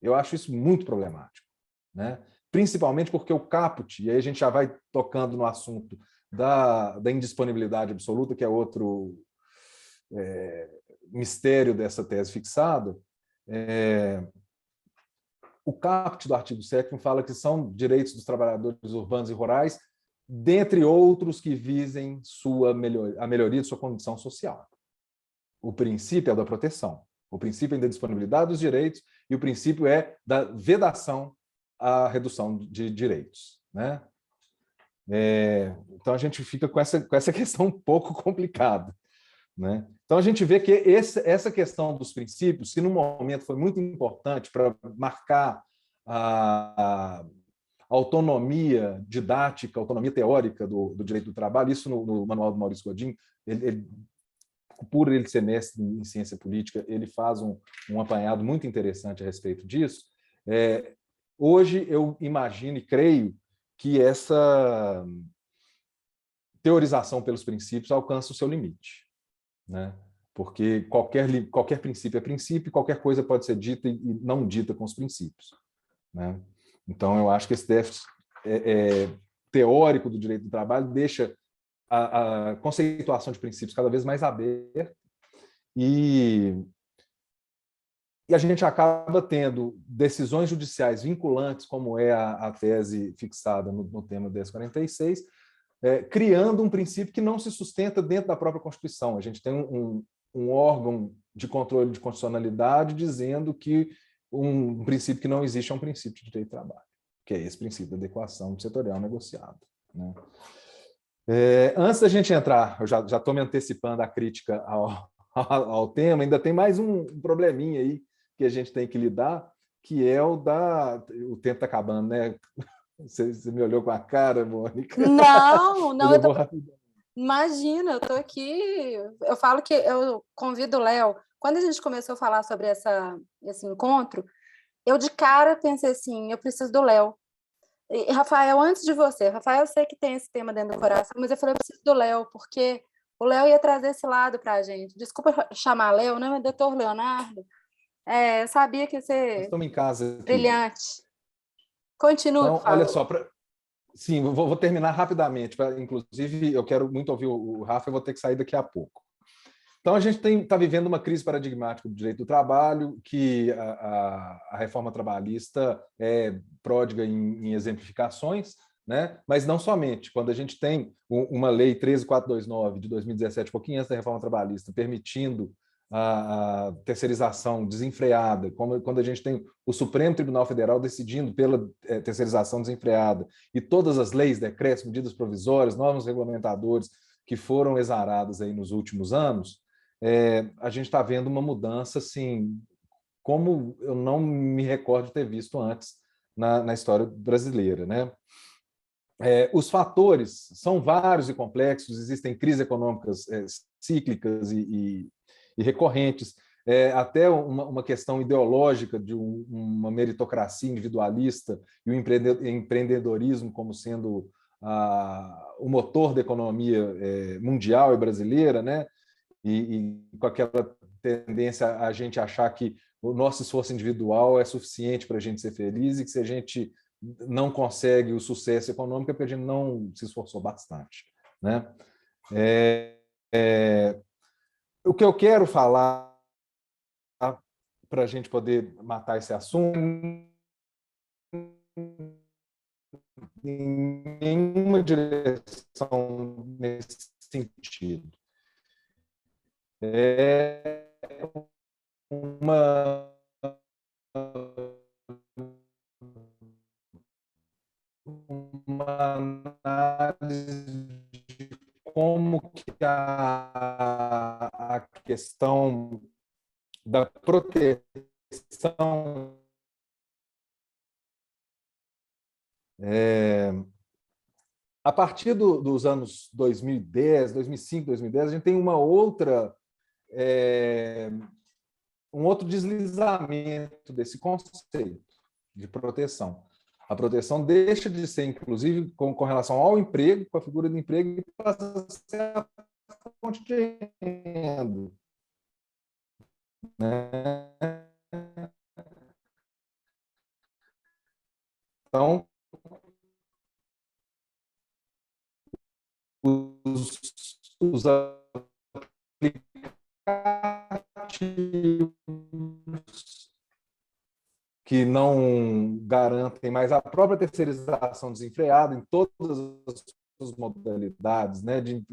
Eu acho isso muito problemático, né? Principalmente porque o caput, e aí a gente já vai tocando no assunto da indisponibilidade absoluta, que é outro mistério dessa tese fixada, o caput do artigo 7º fala que são direitos dos trabalhadores urbanos e rurais, dentre outros que visem a melhoria de sua condição social. O princípio é o da proteção, o princípio é da disponibilidade dos direitos e o princípio é da vedação à redução de direitos, né? Então a gente fica com essa questão um pouco complicada, né? Então a gente vê que essa questão dos princípios, que no momento foi muito importante para marcar a autonomia didática, autonomia teórica do direito do trabalho, isso no manual do Maurício Codin, por ele ser mestre em ciência política, ele faz um apanhado muito interessante a respeito disso. Hoje eu imagino e creio que essa teorização pelos princípios alcança o seu limite, né? Porque qualquer princípio é princípio, qualquer coisa pode ser dita e não dita com os princípios, né? Então, eu acho que esse déficit teórico do direito do trabalho deixa a conceituação de princípios cada vez mais aberta e a gente acaba tendo decisões judiciais vinculantes, como é a tese fixada no tema 1046, criando um princípio que não se sustenta dentro da própria Constituição. A gente tem um órgão de controle de constitucionalidade dizendo que um princípio que não existe é um princípio de direito do trabalho, que é esse princípio da adequação setorial negociada, né? Antes da gente entrar, eu já estou me antecipando a crítica ao tema, ainda tem mais um probleminha aí que a gente tem que lidar, que é o tempo está acabando, né? Você me olhou com a cara, Mônica? Não, imagina, eu estou aqui, eu falo que eu convido o Léo, quando a gente começou a falar sobre esse encontro, eu de cara pensei assim, eu preciso do Léo. E, Rafael, antes de você, Rafael, eu sei que tem esse tema dentro do coração, mas eu falei, eu preciso do Léo, porque o Léo ia trazer esse lado para a gente. Desculpa chamar Léo, né? Mas doutor Leonardo, eu sabia que ia ser estamos em casa aqui. Brilhante. Continua, então, por favor. olha só, sim, vou terminar rapidamente, inclusive eu quero muito ouvir o Rafa, eu vou ter que sair daqui a pouco. Então, a gente está vivendo uma crise paradigmática do direito do trabalho, que a reforma trabalhista é pródiga em exemplificações, né? Mas não somente. Quando a gente tem uma lei 13429 de 2017, pouquinho antes da reforma trabalhista, permitindo a terceirização desenfreada, quando a gente tem o Supremo Tribunal Federal decidindo pela terceirização desenfreada, e todas as leis, decretos, medidas provisórias, normas regulamentadores que foram exaradas aí nos últimos anos, a gente está vendo uma mudança assim, como eu não me recordo de ter visto antes na história brasileira, né? Os fatores são vários e complexos, existem crises econômicas cíclicas e recorrentes, até uma questão ideológica de uma meritocracia individualista e o empreendedorismo como sendo o motor da economia mundial e brasileira, né? E com aquela tendência a gente achar que o nosso esforço individual é suficiente para a gente ser feliz e que se a gente não consegue o sucesso econômico é porque a gente não se esforçou bastante, né? O que eu quero falar para a gente poder matar esse assunto em nenhuma direção nesse sentido. É uma análise de como que a questão da proteção a partir dos anos 2010, 2005, 2010, a gente tem um outro deslizamento desse conceito de proteção. A proteção deixa de ser, inclusive, com relação ao emprego, com a figura do emprego, e passa a ser a fonte de renda, né? Então, os aplicativos que não garantem mais a própria terceirização desenfreada em todas as modalidades, né, de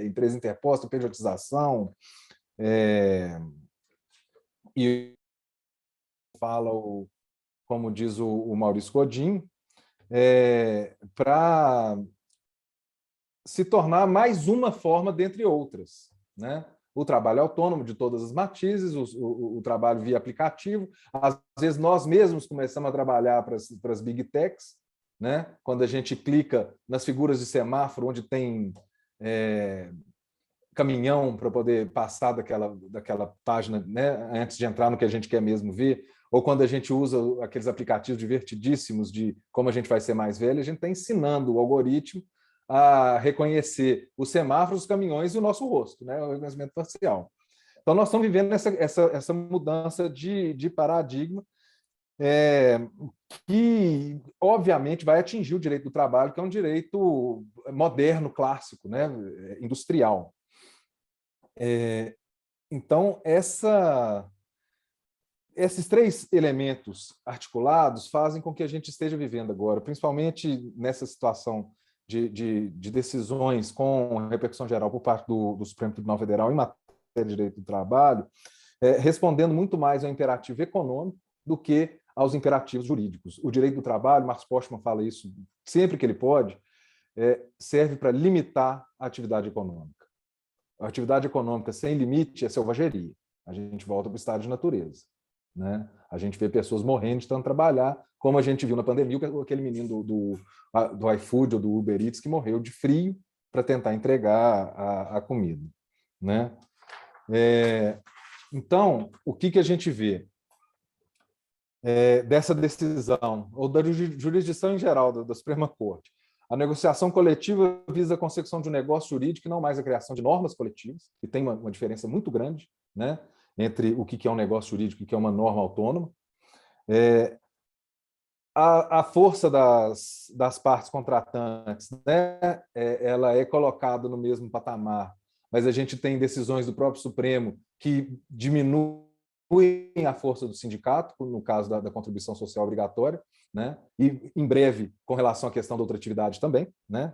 empresa interposta, pejotização, e fala, como diz o Maurício Godin, para se tornar mais uma forma dentre outras, né? O trabalho autônomo de todas as matizes, o trabalho via aplicativo. Às vezes nós mesmos começamos a trabalhar para as big techs, né? Quando a gente clica nas figuras de semáforo, onde tem caminhão para poder passar daquela página, né? Antes de entrar no que a gente quer mesmo ver, ou quando a gente usa aqueles aplicativos divertidíssimos de como a gente vai ser mais velho, a gente está ensinando o algoritmo a reconhecer os semáforos, os caminhões e o nosso rosto, né? O reconhecimento facial. Então, nós estamos vivendo essa mudança de paradigma que, obviamente, vai atingir o direito do trabalho, que é um direito moderno, clássico, né? Industrial. Então, esses três elementos articulados fazem com que a gente esteja vivendo agora, principalmente nessa situação de decisões com repercussão geral por parte do Supremo Tribunal Federal em matéria de direito do trabalho, respondendo muito mais ao imperativo econômico do que aos imperativos jurídicos. O direito do trabalho, Marcos Postman fala isso sempre que ele pode, serve para limitar a atividade econômica. A atividade econômica sem limite é selvageria. A gente volta para o estado de natureza, né? A gente vê pessoas morrendo de tanto trabalhar, como a gente viu na pandemia, aquele menino do iFood ou do Uber Eats que morreu de frio para tentar entregar a comida, né? Então, o que a gente vê dessa decisão, ou da jurisdição em geral da Suprema Corte? A negociação coletiva visa a consecução de um negócio jurídico e não mais a criação de normas coletivas, que tem uma diferença muito grande, né, entre o que é um negócio jurídico e o que é uma norma autônoma. A força das partes contratantes, né, ela é colocada no mesmo patamar, mas a gente tem decisões do próprio Supremo que diminuem a força do sindicato, no caso da contribuição social obrigatória, né? E em breve com relação à questão da outra atividade também, né?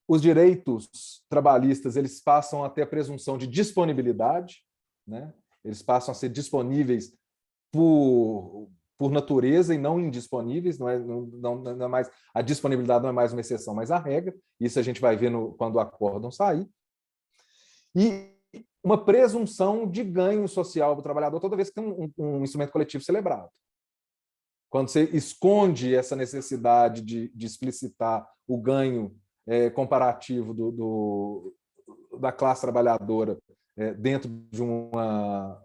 Os direitos trabalhistas eles passam a ter a presunção de disponibilidade, né? Eles passam a ser disponíveis por natureza e não indisponíveis, não é mais, a disponibilidade não é mais uma exceção, mas a regra. Isso a gente vai ver quando o acórdão sair. uma presunção de ganho social do trabalhador toda vez que tem um instrumento coletivo celebrado. Quando você esconde essa necessidade de explicitar o ganho comparativo da classe trabalhadora dentro de uma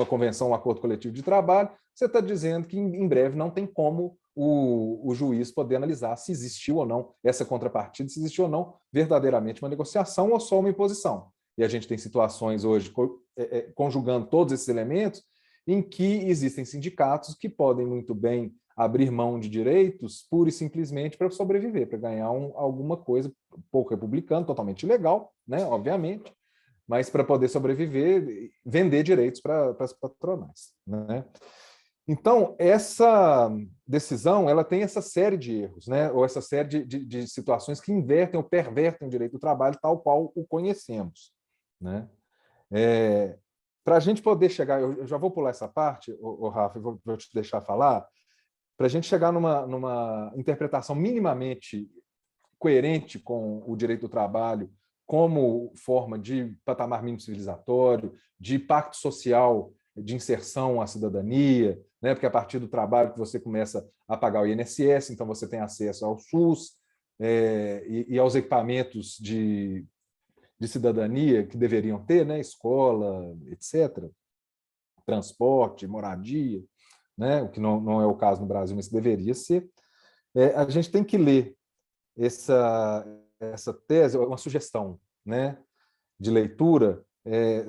convenção, um acordo coletivo de trabalho, você está dizendo que em breve não tem como o juiz poder analisar se existiu ou não essa contrapartida, se existiu ou não verdadeiramente uma negociação ou só uma imposição. E a gente tem situações hoje, conjugando todos esses elementos, em que existem sindicatos que podem muito bem abrir mão de direitos pura e simplesmente para sobreviver, para ganhar alguma coisa, pouco republicano, totalmente ilegal, né, obviamente, mas para poder sobreviver, vender direitos para as patronais, né? Então, essa decisão ela tem essa série de erros, né? Ou essa série de situações que invertem ou pervertem o direito do trabalho tal qual o conhecemos, né? Para a gente poder chegar, eu já vou pular essa parte, Rafa, vou te deixar falar, para a gente chegar numa interpretação minimamente coerente com o direito do trabalho como forma de patamar mínimo civilizatório, de pacto social de inserção à cidadania, né? Porque a partir do trabalho que você começa a pagar o INSS, então você tem acesso ao SUS e aos equipamentos de cidadania que deveriam ter, né? Escola, etc., transporte, moradia, né? O que não é o caso no Brasil, mas deveria ser. A gente tem que ler essa tese, uma sugestão, né, de leitura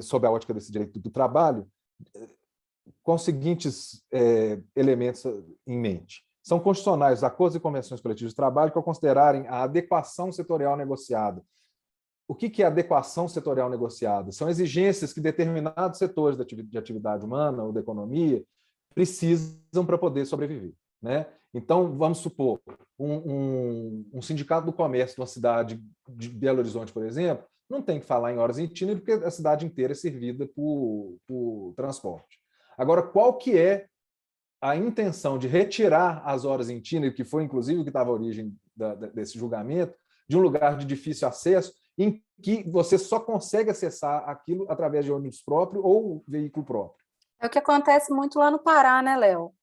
sob a ótica desse direito do trabalho, com os seguintes elementos em mente. São constitucionais os acordos e convenções coletivas de trabalho que, ao considerarem a adequação setorial negociada. O que é adequação setorial negociada? São exigências que determinados setores de atividade humana ou da economia precisam para poder sobreviver, né? Então, vamos supor, um sindicato do comércio de uma cidade de Belo Horizonte, por exemplo, não tem que falar em horas itinerárias, porque a cidade inteira é servida por transporte. Agora, qual que é a intenção de retirar as horas itinerárias, que foi, inclusive, o que estava a origem desse julgamento, de um lugar de difícil acesso, em que você só consegue acessar aquilo através de ônibus próprio ou veículo próprio? É o que acontece muito lá no Pará, né, Léo?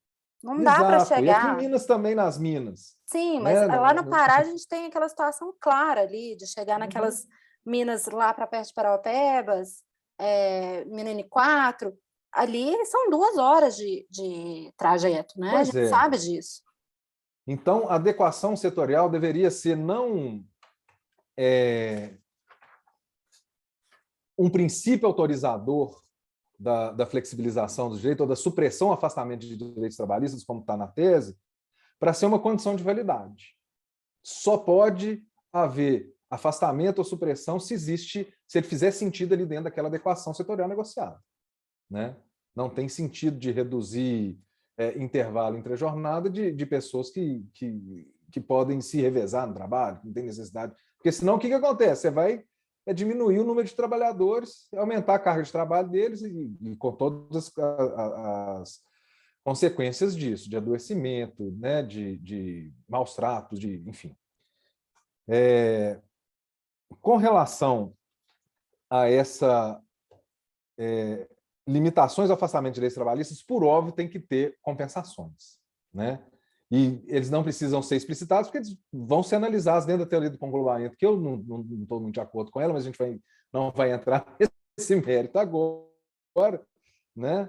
Não dá para Exato. E aqui em chegar. Minas também, nas minas. Sim, mas Né? lá no Pará a gente tem aquela situação clara ali, de chegar naquelas minas lá para perto de Paraupebas, Mina N4, ali são 2 horas de trajeto, né? A Pois gente é. sabe disso. Então, a adequação setorial deveria ser não um princípio autorizador da flexibilização do direito ou da supressão ou afastamento de direitos trabalhistas, como está na tese, para ser uma condição de validade. Só pode haver afastamento ou supressão se ele fizer sentido ali dentro daquela adequação setorial negociada, né? Não tem sentido de reduzir intervalo entre a jornada de pessoas que podem se revezar no trabalho, que não tem necessidade. Porque senão o que acontece? Você vai diminuir o número de trabalhadores, aumentar a carga de trabalho deles e com todas as consequências disso, de adoecimento, né, de maus tratos, enfim. Com relação a essa limitações ao afastamento de direitos trabalhistas, por óbvio, tem que ter compensações, né? E eles não precisam ser explicitados, porque eles vão ser analisados dentro da teoria do conglomeramento, que eu não estou muito de acordo com ela, mas a gente não vai entrar nesse mérito agora, né?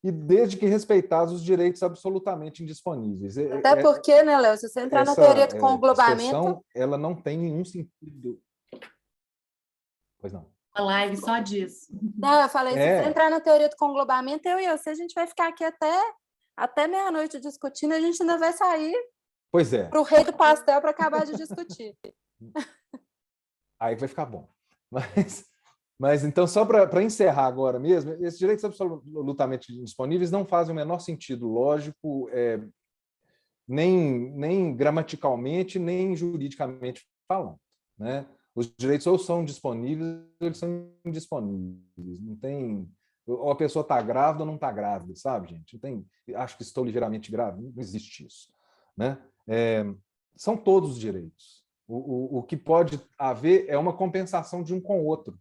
E desde que respeitados os direitos absolutamente indisponíveis. Até porque, né, Léo, se você entrar na teoria do conglomeramento... ela não tem nenhum sentido. Pois não. A live só disso. Não, eu falei, se você entrar na teoria do conglomeramento, eu e você, a gente vai ficar aqui até meia-noite discutindo, a gente ainda vai sair para o rei do pastel para acabar de discutir. Aí vai ficar bom. Mas então, só para encerrar agora mesmo, esses direitos absolutamente disponíveis não fazem o menor sentido lógico, nem gramaticalmente, nem juridicamente falando, né? Os direitos ou são disponíveis ou eles são indisponíveis. Não tem... Ou a pessoa está grávida ou não está grávida, sabe, gente? Não tem... Acho que estou ligeiramente grávida. Não existe isso, né? São todos os direitos. O que pode haver é uma compensação de um com o outro,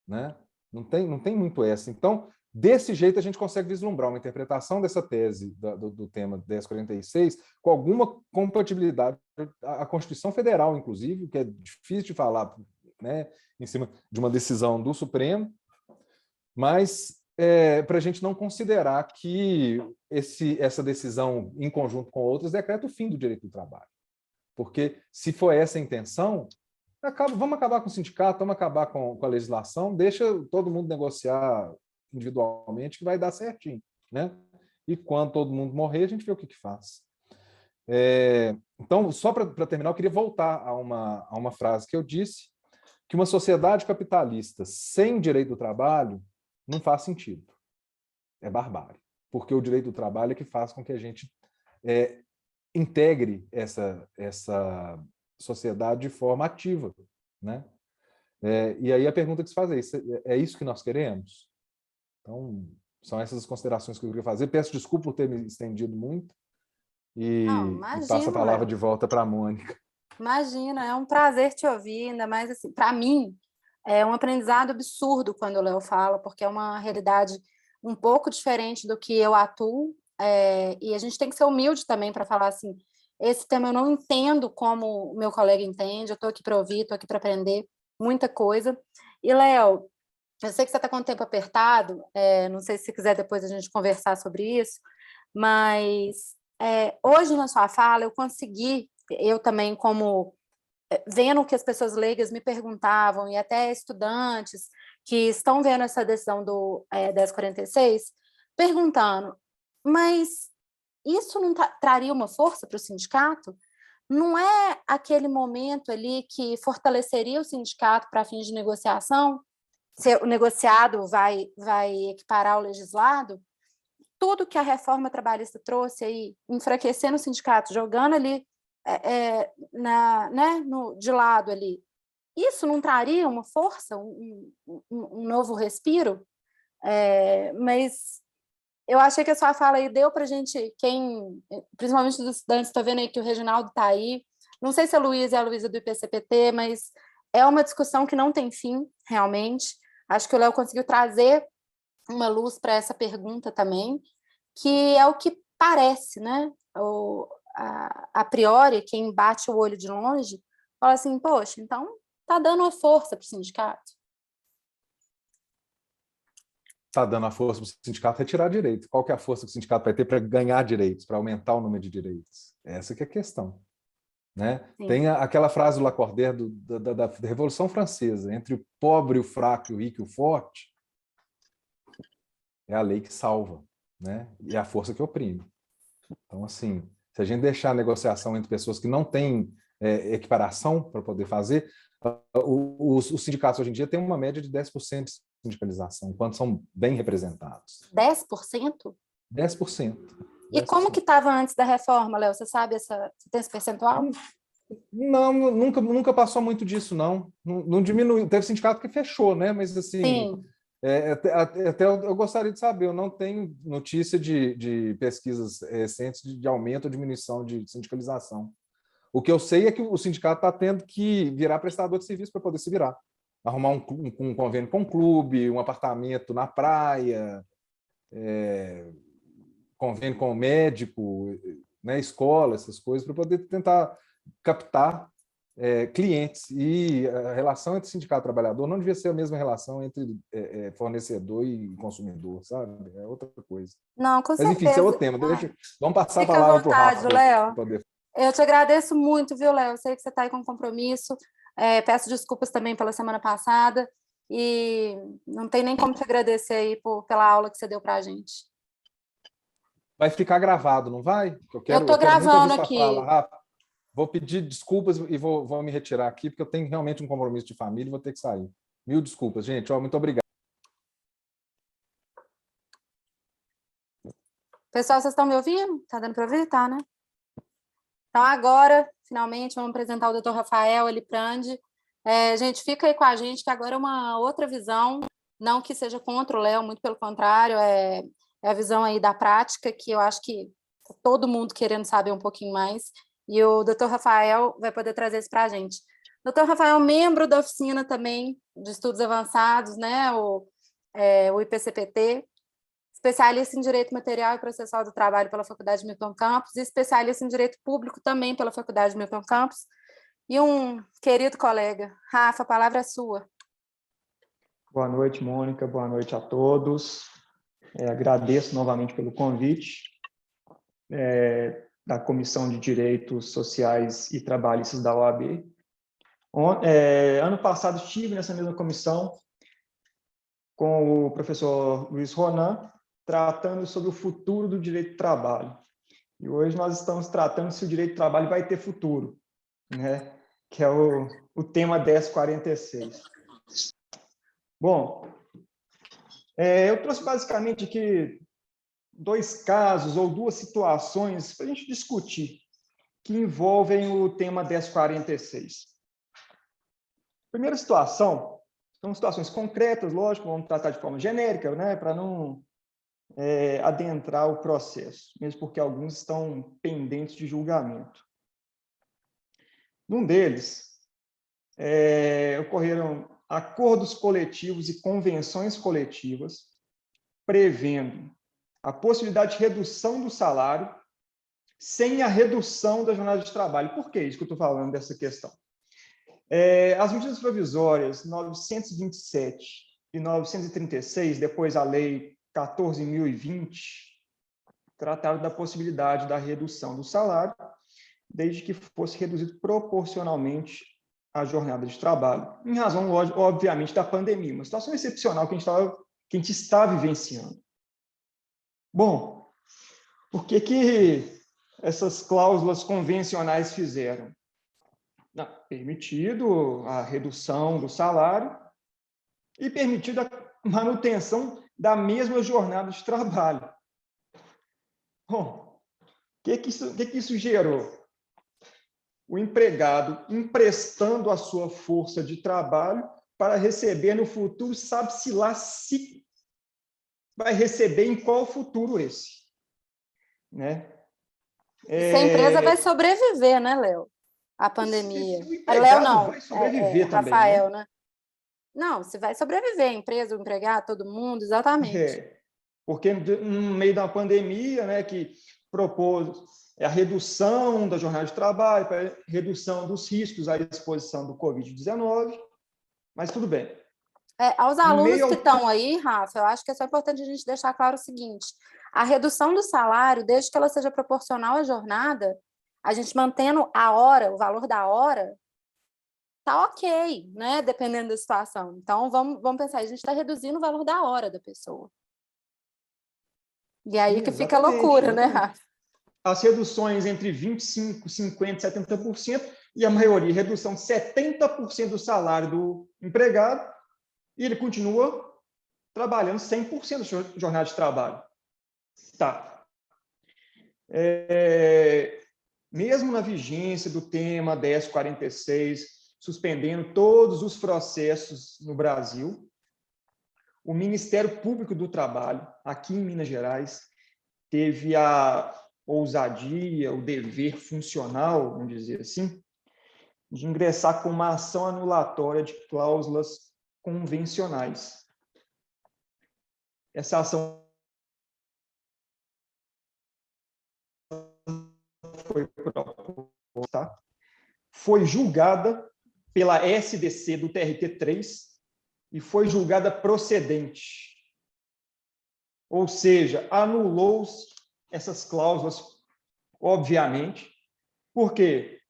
né? Não tem muito essa. Então, desse jeito, a gente consegue vislumbrar uma interpretação dessa tese do tema 1046 com alguma compatibilidade à Constituição Federal, inclusive, que é difícil de falar, né, em cima de uma decisão do Supremo, mas para a gente não considerar que essa decisão, em conjunto com outras, decreta o fim do direito do trabalho. Porque, se for essa a intenção, vamos acabar com o sindicato, vamos acabar com a legislação, deixa todo mundo negociar individualmente que vai dar certinho, né? E quando todo mundo morrer, a gente vê o que faz. Então, só para terminar, eu queria voltar a uma frase que eu disse, que uma sociedade capitalista sem direito do trabalho não faz sentido. É barbárie. Porque o direito do trabalho é que faz com que a gente integre essa sociedade de forma ativa, né? E aí a pergunta que se faz é isso que nós queremos? Então, são essas as considerações que eu queria fazer. Peço desculpa por ter me estendido muito e passo a palavra de volta para a Mônica. Imagina, é um prazer te ouvir, ainda mais assim, para mim, é um aprendizado absurdo quando o Léo fala, porque é uma realidade um pouco diferente do que eu atuo, e a gente tem que ser humilde também para falar assim, esse tema eu não entendo como o meu colega entende, eu estou aqui para ouvir, estou aqui para aprender muita coisa. E, Léo, eu sei que você está com o tempo apertado, não sei se você quiser depois a gente conversar sobre isso, mas hoje na sua fala eu consegui, eu também como vendo que as pessoas leigas me perguntavam, e até estudantes que estão vendo essa decisão do 1046, perguntando, mas isso não traria uma força para o sindicato? Não é aquele momento ali que fortaleceria o sindicato para fins de negociação? Se o negociado vai equiparar o legislado? Tudo que a reforma trabalhista trouxe aí, enfraquecendo o sindicato, jogando ali de lado ali, isso não traria uma força, um novo respiro? Mas eu achei que a sua fala aí deu para a gente, principalmente dos estudantes, estou vendo aí que o Reginaldo está aí, não sei se a Luísa é a Luísa do IPCPT, mas é uma discussão que não tem fim, realmente. Acho que o Léo conseguiu trazer uma luz para essa pergunta também, que é o que parece, né? A priori, quem bate o olho de longe, fala assim, poxa, então está dando uma força para o sindicato. Está dando a força para o sindicato retirar direitos. Qual que é a força que o sindicato vai ter para ganhar direitos, para aumentar o número de direitos? Essa que é a questão. Né? Tem aquela frase do Lacordaire da Revolução Francesa, entre o pobre, o fraco, o rico e o forte, é a lei que salva, né? E é a força que oprime. Então, assim, se a gente deixar a negociação entre pessoas que não têm equiparação para poder fazer, os sindicatos hoje em dia têm uma média de 10% de sindicalização, enquanto são bem representados. 10%? 10%. E como que estava antes da reforma, Léo? Você sabe, você tem esse percentual? Não, nunca passou muito disso, não. Não diminui. Teve sindicato que fechou, né? Mas, assim, até eu gostaria de saber. Eu não tenho notícia de pesquisas recentes de aumento ou diminuição de sindicalização. O que eu sei é que o sindicato está tendo que virar prestador de serviço para poder se virar. Arrumar um convênio com um clube, um apartamento na praia, convênio com o médico, né, escola, essas coisas, para poder tentar captar clientes. E a relação entre sindicato e trabalhador não devia ser a mesma relação entre fornecedor e consumidor, sabe? É outra coisa. Não, com certeza. Mas, enfim, esse é outro tema. Vamos passar Fica a palavra para o Rafa. Léo. Eu te agradeço muito, viu, Léo? Eu sei que você está aí com compromisso. Peço desculpas também pela semana passada. E não tem nem como te agradecer aí pela aula que você deu para a gente. Vai ficar gravado, não vai? Eu estou gravando aqui. Fala, Rafa. Vou pedir desculpas e vou me retirar aqui, porque eu tenho realmente um compromisso de família e vou ter que sair. Mil desculpas, gente. Muito obrigado. Pessoal, vocês estão me ouvindo? Tá dando para ouvir? Tá, né? Então, agora, finalmente, vamos apresentar o Dr. Rafael Eliprandi. Gente, fica aí com a gente, que agora é uma outra visão, não que seja contra o Léo, muito pelo contrário, é a visão aí da prática, que eu acho que tá todo mundo querendo saber um pouquinho mais, e o Dr. Rafael vai poder trazer isso para a gente. Dr. Rafael, membro da oficina também de Estudos Avançados, né, o IPCPT, especialista em Direito Material e Processual do Trabalho pela Faculdade Milton Campos e especialista em Direito Público também pela Faculdade Milton Campos, e um querido colega. Rafa, a palavra é sua. Boa noite, Mônica. Boa noite a todos. Agradeço novamente pelo convite da Comissão de Direitos Sociais e Trabalhistas da OAB. Ano passado estive nessa mesma comissão com o professor Luiz Ronan, tratando sobre o futuro do direito do trabalho. E hoje nós estamos tratando se o direito do trabalho vai ter futuro, né? Que é o tema 1046. Bom, eu trouxe basicamente aqui 2 casos ou 2 situações para a gente discutir que envolvem o tema 1046. Primeira situação, são situações concretas, lógico, vamos tratar de forma genérica, né, para não adentrar o processo, mesmo porque alguns estão pendentes de julgamento. Num deles, ocorreram acordos coletivos e convenções coletivas prevendo a possibilidade de redução do salário sem a redução da jornada de trabalho. Por que isso que eu estou falando dessa questão? As medidas provisórias 927 e 936, depois a Lei 14.020, trataram da possibilidade da redução do salário, desde que fosse reduzido proporcionalmente a jornada de trabalho, em razão, obviamente, da pandemia, uma situação excepcional que a gente está vivenciando. Bom, o que essas cláusulas convencionais fizeram? Permitido a redução do salário e permitido a manutenção da mesma jornada de trabalho. Bom, o que isso gerou? O empregado emprestando a sua força de trabalho para receber no futuro, sabe-se lá se vai receber em qual futuro esse. Né? Se a empresa vai sobreviver, né, Léo? A pandemia. Léo não, vai sobreviver também, Rafael, né? Não, se vai sobreviver, a empresa, o empregado, todo mundo, exatamente. Porque no meio da pandemia, né, que propôs a redução da jornada de trabalho, a redução dos riscos à exposição do Covid-19, mas tudo bem. Aos alunos que estão aí, Rafa, eu acho que é só importante a gente deixar claro o seguinte: a redução do salário, desde que ela seja proporcional à jornada, a gente mantendo a hora, o valor da hora, tá ok, né? Dependendo da situação. Então, vamos pensar, a gente está reduzindo o valor da hora da pessoa. E aí que fica a loucura, né, Rafa? As reduções entre 25%, 50%, 70%, e a maioria, redução de 70% do salário do empregado, e ele continua trabalhando 100% da jornada de trabalho. Tá. Mesmo na vigência do tema 1046, suspendendo todos os processos no Brasil, o Ministério Público do Trabalho, aqui em Minas Gerais, teve a ousadia, o dever funcional, vamos dizer assim, de ingressar com uma ação anulatória de cláusulas convencionais. Essa ação foi julgada pela SDC do TRT3 e foi julgada procedente. Ou seja, anulou essas cláusulas, obviamente, porque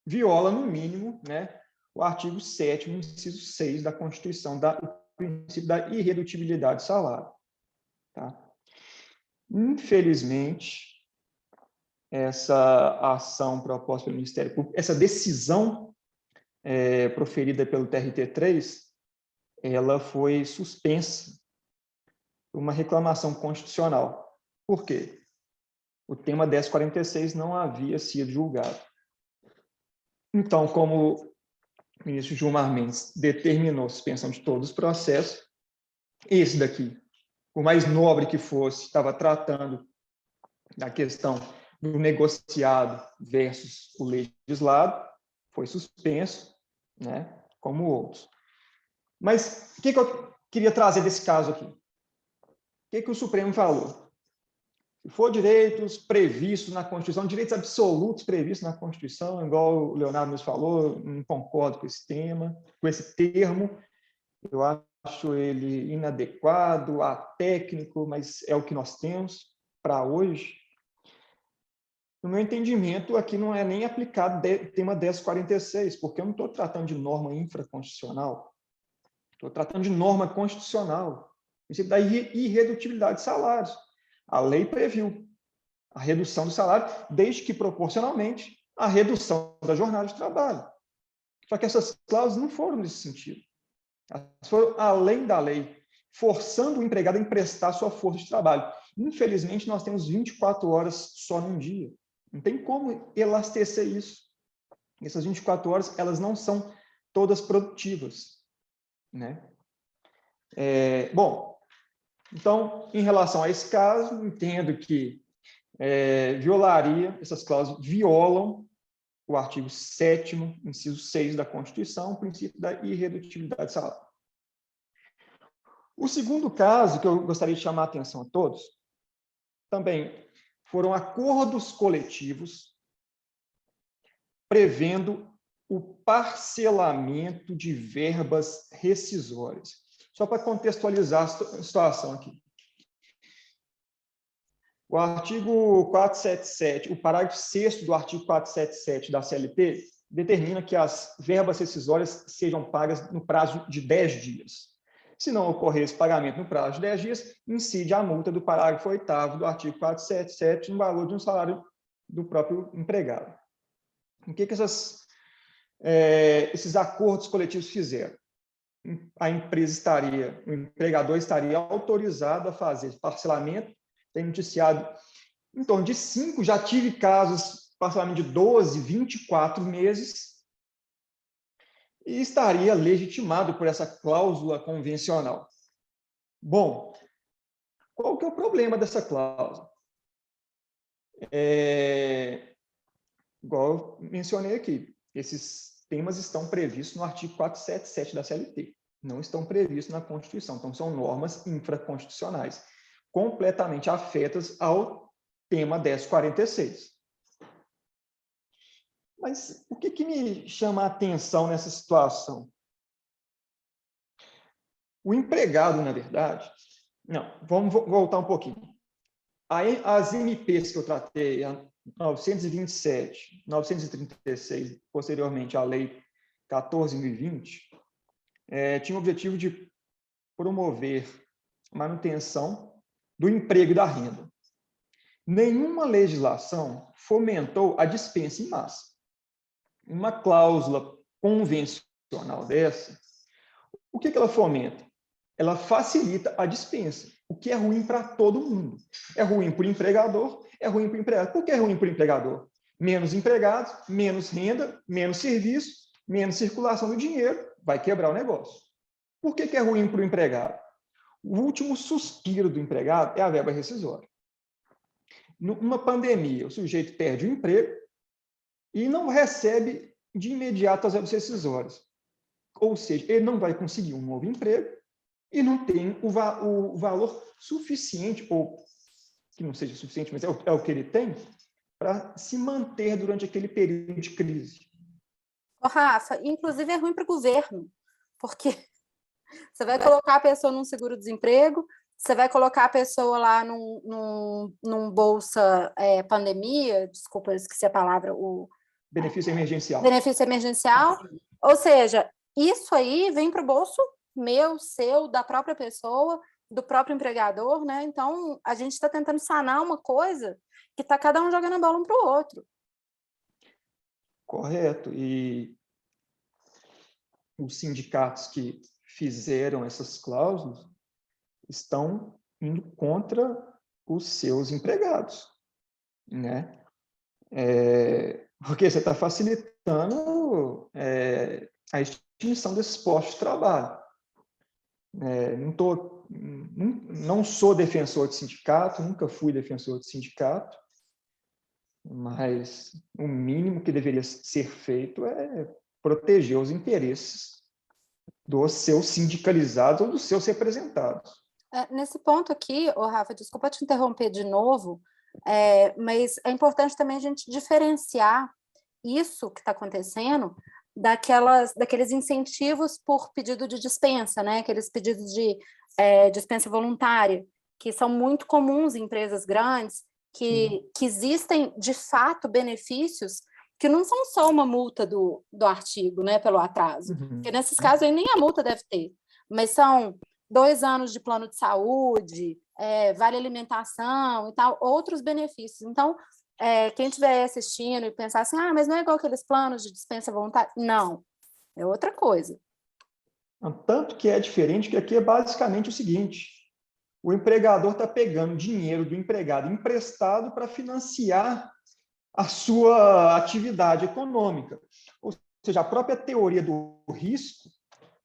viola, no mínimo, né, o artigo 7º, inciso 6 da Constituição, o princípio da irredutibilidade do salário. Tá? Infelizmente, essa ação proposta pelo Ministério Público, essa decisão proferida pelo TRT3, ela foi suspensa por uma reclamação constitucional. Por quê? O tema 1046 não havia sido julgado. Então, como o ministro Gilmar Mendes determinou a suspensão de todos os processos, esse daqui, por mais nobre que fosse, estava tratando da questão do negociado versus o legislado, foi suspenso, né, como outros. Mas o que eu queria trazer desse caso aqui? O que o Supremo falou? Se for direitos previstos na Constituição, direitos absolutos previstos na Constituição, igual o Leonardo nos falou, não concordo com esse tema, com esse termo, eu acho ele inadequado, atécnico, mas é o que nós temos para hoje. No meu entendimento, aqui não é nem aplicado o tema 1046, porque eu não estou tratando de norma infraconstitucional, estou tratando de norma constitucional, o princípio da irredutibilidade de salários. A lei previu a redução do salário, desde que proporcionalmente a redução da jornada de trabalho. Só que essas cláusulas não foram nesse sentido. Elas foram além da lei, forçando o empregado a emprestar sua força de trabalho. Infelizmente, nós temos 24 horas só num dia. Não tem como elastecer isso. Essas 24 horas, elas não são todas produtivas, né? Bom, então, em relação a esse caso, entendo que essas cláusulas violam o artigo 7º, inciso 6 da Constituição, o princípio da irredutibilidade de salário. O segundo caso que eu gostaria de chamar a atenção a todos, também foram acordos coletivos prevendo o parcelamento de verbas rescisórias. Só para contextualizar a situação aqui. O artigo 477, o parágrafo 6º do artigo 477 da CLT, determina que as verbas rescisórias sejam pagas no prazo de 10 dias. Se não ocorrer esse pagamento no prazo de 10 dias, incide a multa do parágrafo 8º do artigo 477 no valor de um salário do próprio empregado. O que esses acordos coletivos fizeram? A empresa o empregador estaria autorizado a fazer parcelamento. Tem noticiado em torno de 5, já tive casos, parcelamento de 12, 24 meses, e estaria legitimado por essa cláusula convencional. Bom, qual que é o problema dessa cláusula? Igual eu mencionei aqui, esses temas estão previstos no artigo 477 da CLT, não estão previstos na Constituição, então são normas infraconstitucionais, completamente afetas ao tema 1046. Mas o que me chama a atenção nessa situação? O empregado, na verdade... Não, vamos voltar um pouquinho. As MPs que eu tratei, a 927, 936, posteriormente a Lei 14.020, tinha o objetivo de promover a manutenção do emprego e da renda. Nenhuma legislação fomentou a dispensa em massa. Uma cláusula convencional dessa, o que ela fomenta? Ela facilita a dispensa, o que é ruim para todo mundo. É ruim para o empregador, é ruim para o empregado. Por que é ruim para o empregador? Menos empregados, menos renda, menos serviço, menos circulação do dinheiro, vai quebrar o negócio. Por que é ruim para o empregado? O último suspiro do empregado é a verba rescisória. Numa pandemia, o sujeito perde o emprego e não recebe de imediato as verbas rescisórias. Ou seja, ele não vai conseguir um novo emprego e não tem o valor suficiente, ou que não seja suficiente, mas é o que ele tem, para se manter durante aquele período de crise. Rafa, inclusive é ruim para o governo, porque você vai colocar a pessoa num seguro-desemprego, você vai colocar a pessoa lá num bolsa pandemia, desculpa, eu esqueci a palavra, o benefício emergencial. Benefício emergencial, ou seja, isso aí vem para o bolso meu, seu, da própria pessoa, do próprio empregador, né? Então, a gente está tentando sanar uma coisa que está cada um jogando a bola um para o outro. Correto. E os sindicatos que fizeram essas cláusulas estão indo contra os seus empregados, né? Porque você está facilitando a extinção desses postos de trabalho. Não sou defensor de sindicato, nunca fui defensor de sindicato, mas o mínimo que deveria ser feito é proteger os interesses dos seus sindicalizados ou dos seus representados. Nesse ponto aqui, Rafa, desculpa te interromper de novo, mas é importante também a gente diferenciar isso que está acontecendo daqueles incentivos por pedido de dispensa, né? Aqueles pedidos de dispensa voluntária, que são muito comuns em empresas grandes, que existem, de fato, benefícios que não são só uma multa do artigo, né, pelo atraso, porque nesses casos aí nem a multa deve ter, mas são 2 anos de plano de saúde, vale alimentação e tal, outros benefícios. Então, quem estiver assistindo e pensar assim, mas não é igual aqueles planos de dispensa voluntária. Não, é outra coisa. Tanto que é diferente, que aqui é basicamente o seguinte: o empregador está pegando dinheiro do empregado emprestado para financiar a sua atividade econômica. Ou seja, a própria teoria do risco,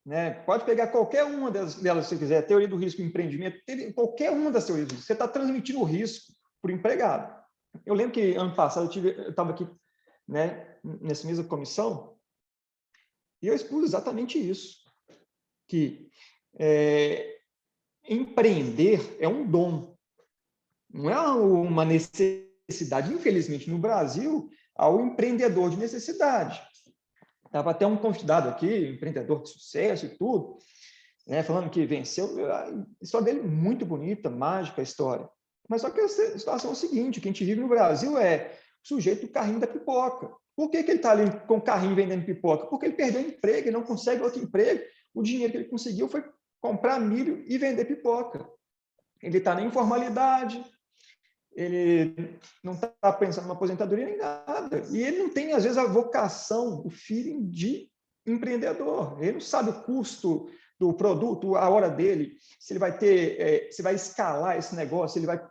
né, pode pegar qualquer uma delas, se você quiser, teoria do risco, empreendimento, qualquer uma das teorias do risco, você está transmitindo o risco para o empregado. Eu lembro que ano passado eu estava aqui, né, nessa mesma comissão, e eu expus exatamente isso, que empreender é um dom, não é uma necessidade. Infelizmente, no Brasil, há o empreendedor de necessidade. Estava até um convidado aqui, empreendedor de sucesso e tudo, né, falando que venceu. A história dele muito bonita, mágica a história. Mas só que a situação é o seguinte: o que a gente vive no Brasil é o sujeito do carrinho da pipoca. Por que ele está ali com o carrinho vendendo pipoca? Porque ele perdeu o emprego, ele não consegue outro emprego. O dinheiro que ele conseguiu foi comprar milho e vender pipoca. Ele está na informalidade, ele não está pensando na aposentadoria nem nada. E ele não tem, às vezes, a vocação, o feeling de empreendedor. Ele não sabe o custo do produto, a hora dele, se ele vai ter, se vai escalar esse negócio, se ele vai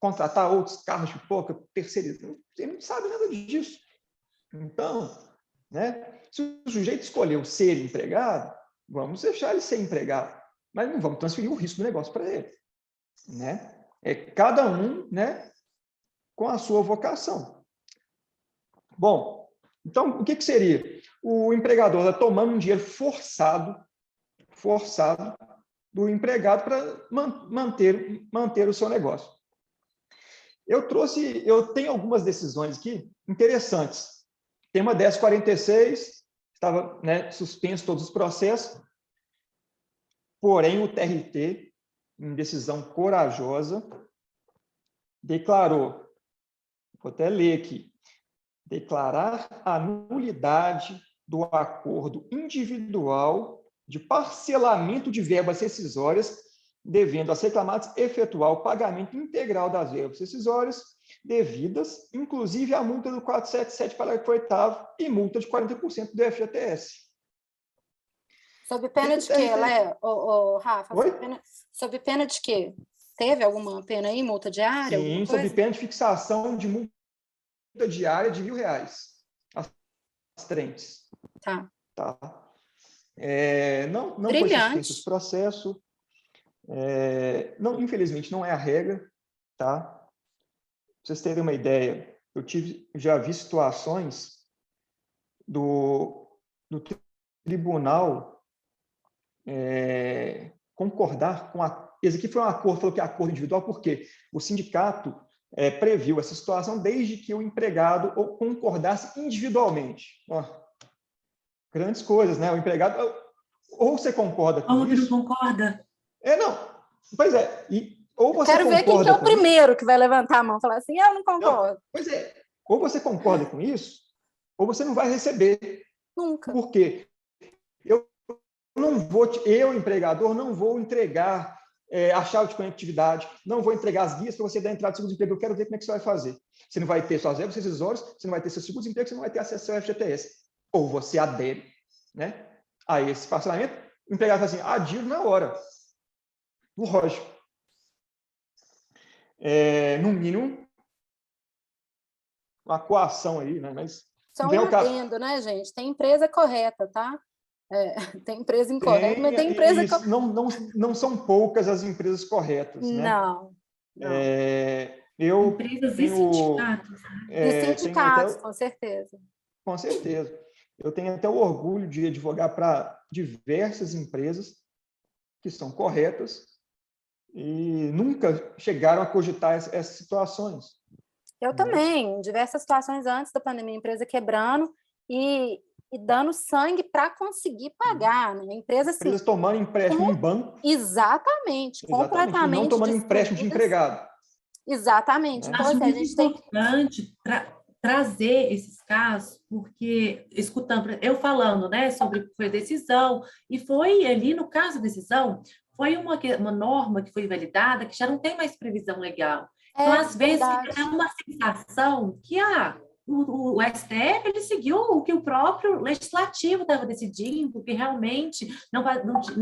contratar outros carros de pipoca, terceirizar. Ele não sabe nada disso. Então, né, se o sujeito escolheu ser empregado, vamos deixar ele ser empregado, mas não vamos transferir o risco do negócio para ele, né? Cada um, né, com a sua vocação. Bom, então, o que seria? O empregador está tomando um dinheiro forçado do empregado para manter o seu negócio. Eu tenho algumas decisões aqui interessantes. Tem uma 1046, estava, né, suspenso todos os processos, porém o TRT, em decisão corajosa, declarou, vou até ler aqui, declarar a nulidade do acordo individual de parcelamento de verbas rescisórias, devendo as reclamadas efetuar o pagamento integral das verbas rescisórias devidas, inclusive a multa do 477, parágrafo 8º, e multa de 40% do FGTS. Sob pena de quê, Léo? Rafa? Sob pena de quê? Teve alguma pena aí? Multa diária? Sim, sob pena de fixação de multa diária de R$ 1.000. As trentes. Tá. Não foi suspenso esse processo. Não, infelizmente, não é a regra. Tá? Para vocês terem uma ideia, já vi situações do tribunal concordar com esse aqui foi um acordo, falou que é acordo individual, porque o sindicato previu essa situação desde que o empregado concordasse individualmente. Grandes coisas, né? O empregado, ou você concorda com isso... Outro concorda? Não. Pois é. Ou você quero ver quem que é o primeiro que vai levantar a mão e falar assim, eu não concordo. Não, pois é. Ou você concorda com isso, ou você não vai receber. Nunca. Por quê? Eu, empregador, não vou entregar a chave de conectividade, não vou entregar as guias para você dar entrada de seguro-desemprego. Eu quero ver como é que você vai fazer. Você não vai ter suas verbas rescisórias, você não vai ter seu seguro-desemprego, você não vai ter acesso ao FGTS. Ou você adere, né, a esse parcelamento, o empregado fala assim, adiro na hora. Lógico. No mínimo, uma coação aí, né? Mas só um adendo, né, gente? Tem empresa correta, tá? Tem empresa incorreta, mas tem empresa... Não são poucas as empresas corretas, né? Não. Empresas e sindicatos. E sindicatos, com certeza. Com certeza. Eu tenho até o orgulho de advogar para diversas empresas que são corretas e nunca chegaram a cogitar essas situações. Eu também, em diversas situações antes da pandemia, empresa quebrando e dando sangue para conseguir pagar, né? Empresa, assim, Empresas tomando empréstimo em banco. Exatamente, completamente. E não tomando empréstimo de empregado. Exatamente. Né? Então, Acho assim, muito importante trazer esses casos, porque, escutando, eu falando, né, sobre o que foi a decisão, e foi ali, no caso da decisão, foi uma norma que foi validada que já não tem mais previsão legal. Então, às vezes, fica uma sensação que o STF ele seguiu o que o próprio legislativo estava decidindo, porque realmente não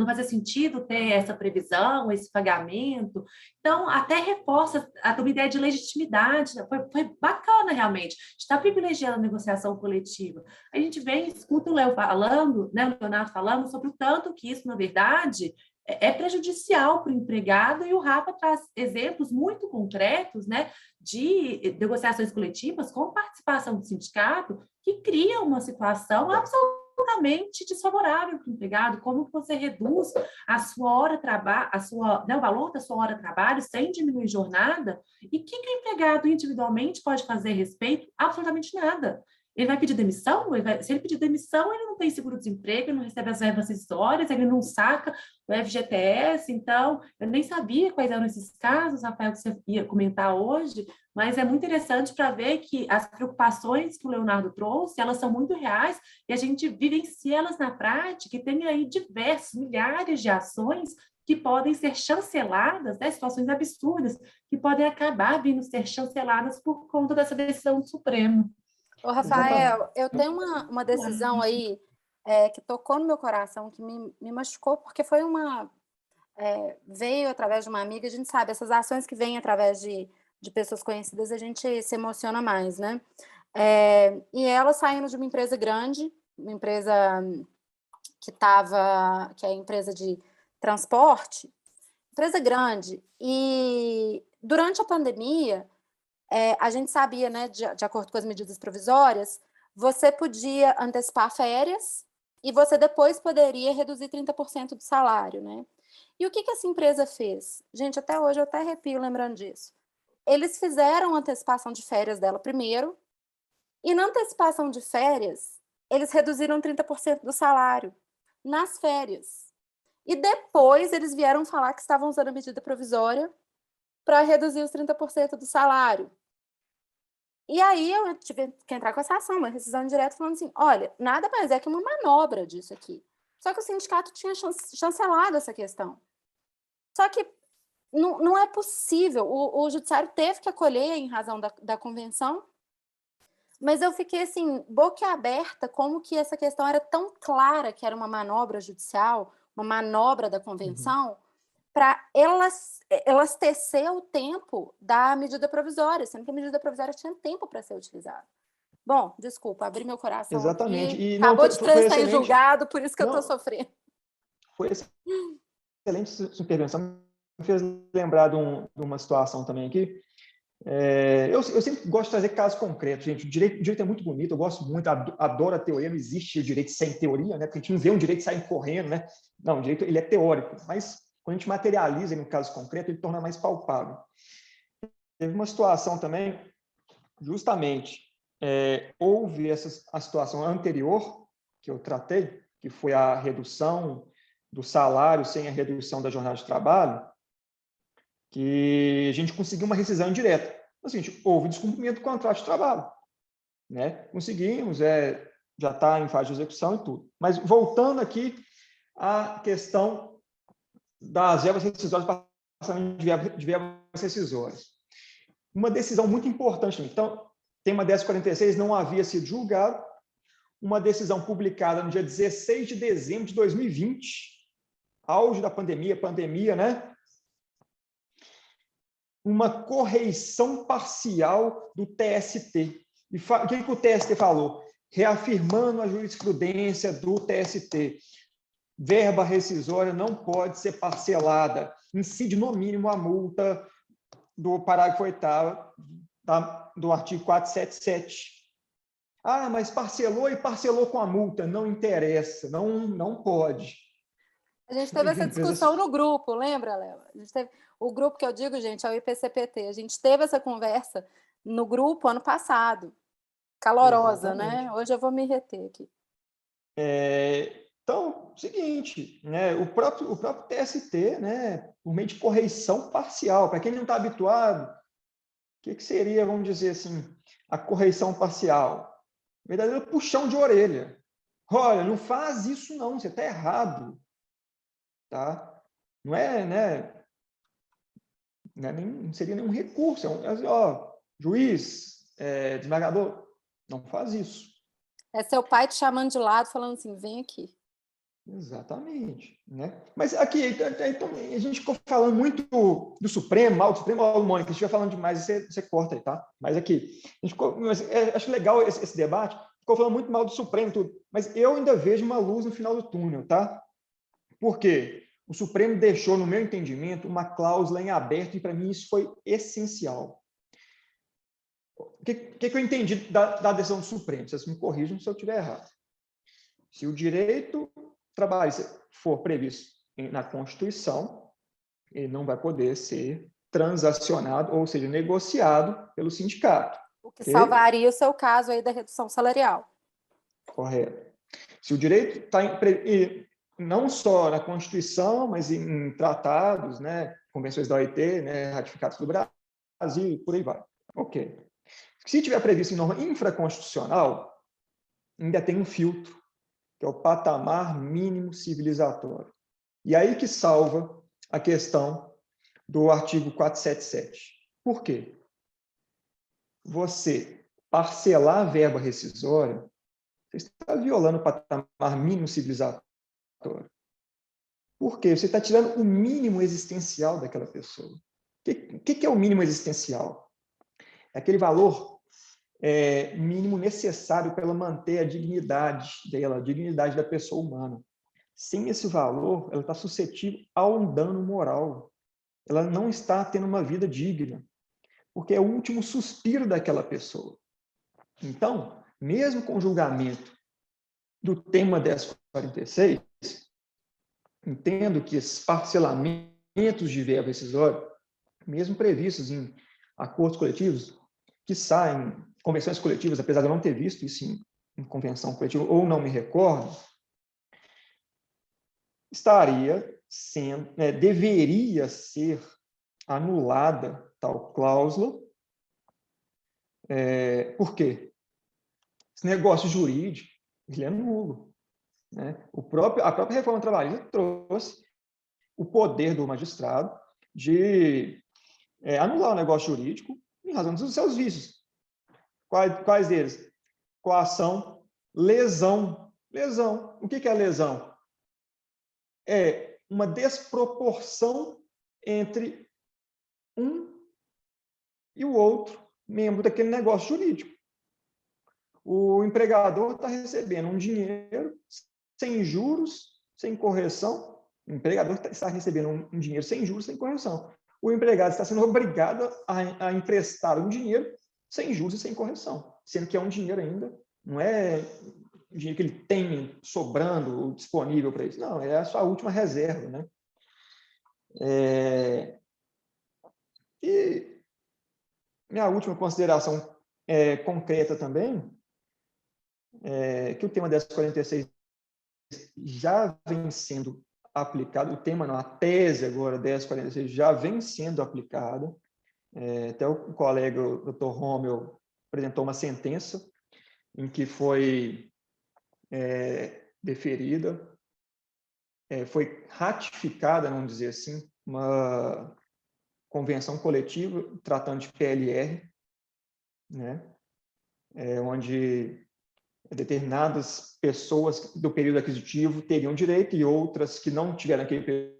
fazia sentido ter essa previsão, esse pagamento. Então, até reforça uma ideia de legitimidade. Foi bacana, realmente. Está privilegiando a negociação coletiva. A gente vem, escuta o Léo falando, né, o Leonardo falando sobre o tanto que isso, na verdade, é prejudicial para o empregado, e o Rafa traz exemplos muito concretos, né, de negociações coletivas com participação do sindicato que cria uma situação absolutamente desfavorável para o empregado. Como que você reduz a sua hora de trabalho, o valor da sua hora de trabalho sem diminuir jornada? E o que o empregado individualmente pode fazer a respeito? Absolutamente nada. Ele vai pedir demissão? Se ele pedir demissão, ele não tem seguro-desemprego, ele não recebe as verbas rescisórias, ele não saca o FGTS. Então, eu nem sabia quais eram esses casos, Rafael, que você ia comentar hoje, mas é muito interessante para ver que as preocupações que o Leonardo trouxe, elas são muito reais e a gente vivencia elas na prática, e tem aí diversos, milhares de ações que podem ser chanceladas, né, situações absurdas, que podem acabar vindo ser chanceladas por conta dessa decisão do Supremo. Ô, Rafael, eu tenho uma decisão aí que tocou no meu coração, que me machucou, porque foi veio através de uma amiga. A gente sabe, essas ações que vêm através de pessoas conhecidas, a gente se emociona mais, né? E ela saindo de uma empresa grande, uma empresa que é a empresa de transporte, empresa grande, e durante a pandemia, a gente sabia, né, de acordo com as medidas provisórias, você podia antecipar férias e você depois poderia reduzir 30% do salário, né? E o que essa empresa fez? Gente, até hoje eu até arrepio lembrando disso. Eles fizeram a antecipação de férias dela primeiro, e na antecipação de férias, eles reduziram 30% do salário nas férias. E depois eles vieram falar que estavam usando a medida provisória para reduzir os 30% do salário. E aí eu tive que entrar com essa ação, uma rescisão indireta, falando assim, olha, nada mais é que uma manobra disso aqui. Só que o sindicato tinha chancelado essa questão. Só que não é possível. O judiciário teve que acolher em razão da convenção, mas eu fiquei assim, boquiaberta, como que essa questão era tão clara que era uma manobra judicial, uma manobra da convenção, para elas tecer o tempo da medida provisória, sendo que a medida provisória tinha tempo para ser utilizada. Bom, desculpa, abri meu coração. Exatamente. Aqui. E Acabou de transitar em julgado, por isso que eu estou sofrendo. Foi excelente sua intervenção. Me fez lembrar de uma situação também aqui. Eu sempre gosto de trazer casos concretos, gente. O direito é muito bonito, eu gosto muito, adoro a teoria. Não existe o direito sem teoria, né? Porque a gente não vê um direito sair correndo, né? Não, o direito ele é teórico, mas quando a gente materializa em um caso concreto, ele torna mais palpável. Teve uma situação também, justamente, houve a situação anterior que eu tratei, que foi a redução do salário sem a redução da jornada de trabalho, que a gente conseguiu uma rescisão indireta. Assim, houve descumprimento do contrato de trabalho, né? Conseguimos, já está em fase de execução e tudo. Mas voltando aqui à questão das verbas rescisórias, passamento de verbas rescisórias. Uma decisão muito importante. Então, tema 1046 não havia sido julgado. Uma decisão publicada no dia 16 de dezembro de 2020, auge da pandemia, né? Uma correição parcial do TST. E o que o TST falou? Reafirmando a jurisprudência do TST. Verba rescisória não pode ser parcelada. Incide, no mínimo, a multa do parágrafo 8º do artigo 477. Ah, mas parcelou e parcelou com a multa. Não interessa, não pode. A gente teve essa discussão no grupo, lembra, Léo? O grupo que eu digo, gente, é o IPCPT. A gente teve essa conversa no grupo ano passado, calorosa, Exatamente. né? Hoje eu vou me reter aqui. Então, seguinte, né, o próprio TST, né, por meio de correição parcial, para quem não está habituado, o que seria, vamos dizer assim, a correição parcial? Verdadeiro puxão de orelha. Olha, não faz isso não, você está errado. Tá? Não é, né, não seria nenhum recurso. Juiz, desembargador, não faz isso. É seu pai te chamando de lado, falando assim, vem aqui. Exatamente. Né? Mas aqui, então, a gente ficou falando muito do Supremo, mal do Supremo, Mônica, se estiver falando demais, você corta aí, tá? Mas aqui, a gente ficou, acho legal esse debate, ficou falando muito mal do Supremo, tudo, mas eu ainda vejo uma luz no final do túnel, tá? Por quê? O Supremo deixou, no meu entendimento, uma cláusula em aberto, e para mim isso foi essencial. O que eu entendi da decisão do Supremo? Vocês me corrijam se eu estiver errado. Se o direito trabalhista for previsto na Constituição, ele não vai poder ser transacionado, ou seja, negociado pelo sindicato. O que salvaria o seu caso aí da redução salarial. Correto. Se o direito está não só na Constituição, mas em tratados, né, convenções da OIT, né, ratificados do Brasil, e por aí vai. Ok. Se tiver previsto em norma infraconstitucional, ainda tem um filtro, que é o patamar mínimo civilizatório. E aí que salva a questão do artigo 477. Por quê? Você parcelar a verba rescisória, você está violando o patamar mínimo civilizatório. Por quê? Você está tirando o mínimo existencial daquela pessoa. O que é o mínimo existencial? É aquele valor mínimo necessário para ela manter a dignidade dela, a dignidade da pessoa humana. Sem esse valor, ela está suscetível a um dano moral. Ela não está tendo uma vida digna, porque é o último suspiro daquela pessoa. Então, mesmo com o julgamento do tema 1046, entendo que esses parcelamentos de verba rescisória, mesmo previstos em acordos coletivos, que saem convenções coletivas, apesar de eu não ter visto isso em convenção coletiva, ou não me recordo, deveria ser anulada tal cláusula. Por quê? Esse negócio jurídico, ele é nulo. Né? A própria reforma trabalhista trouxe o poder do magistrado de anular o negócio jurídico em razão dos seus vícios. Quais deles? Coação, lesão. Lesão. O que é lesão? É uma desproporção entre um e o outro membro daquele negócio jurídico. O empregador está recebendo um dinheiro sem juros, sem correção. O empregador está recebendo um dinheiro sem juros, sem correção. O empregado está sendo obrigado a emprestar um dinheiro sem juros e sem correção, sendo que é um dinheiro ainda, não é um dinheiro que ele tem sobrando ou disponível para isso. Não, é a sua última reserva. Né? E minha última consideração concreta também que o tema 1046 já vem sendo aplicado, o tema não, a tese agora 1046 já vem sendo aplicada. Até o colega, o Dr. Rommel, apresentou uma sentença em que foi deferida, foi ratificada, vamos dizer assim, uma convenção coletiva tratando de PLR, né? Onde determinadas pessoas do período aquisitivo teriam direito e outras que não tiveram aquele período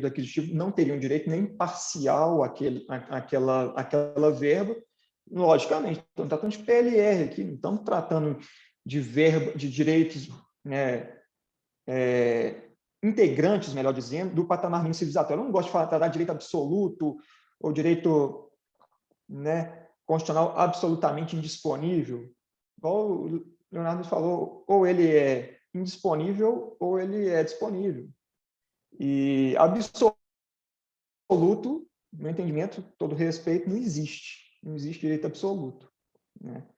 aquisitivo não teriam direito nem parcial àquela verba. Logicamente, estamos tratando de PLR aqui, não estamos tratando de verba, de direitos, né, integrantes, melhor dizendo, do patamar mínimo civilizatório. Eu não gosto de tratar de direito absoluto ou direito, né, constitucional absolutamente indisponível. igual o Leonardo falou, ou ele é indisponível ou ele é disponível. E absoluto, no meu entendimento, todo respeito, não existe. Não existe direito absoluto, né?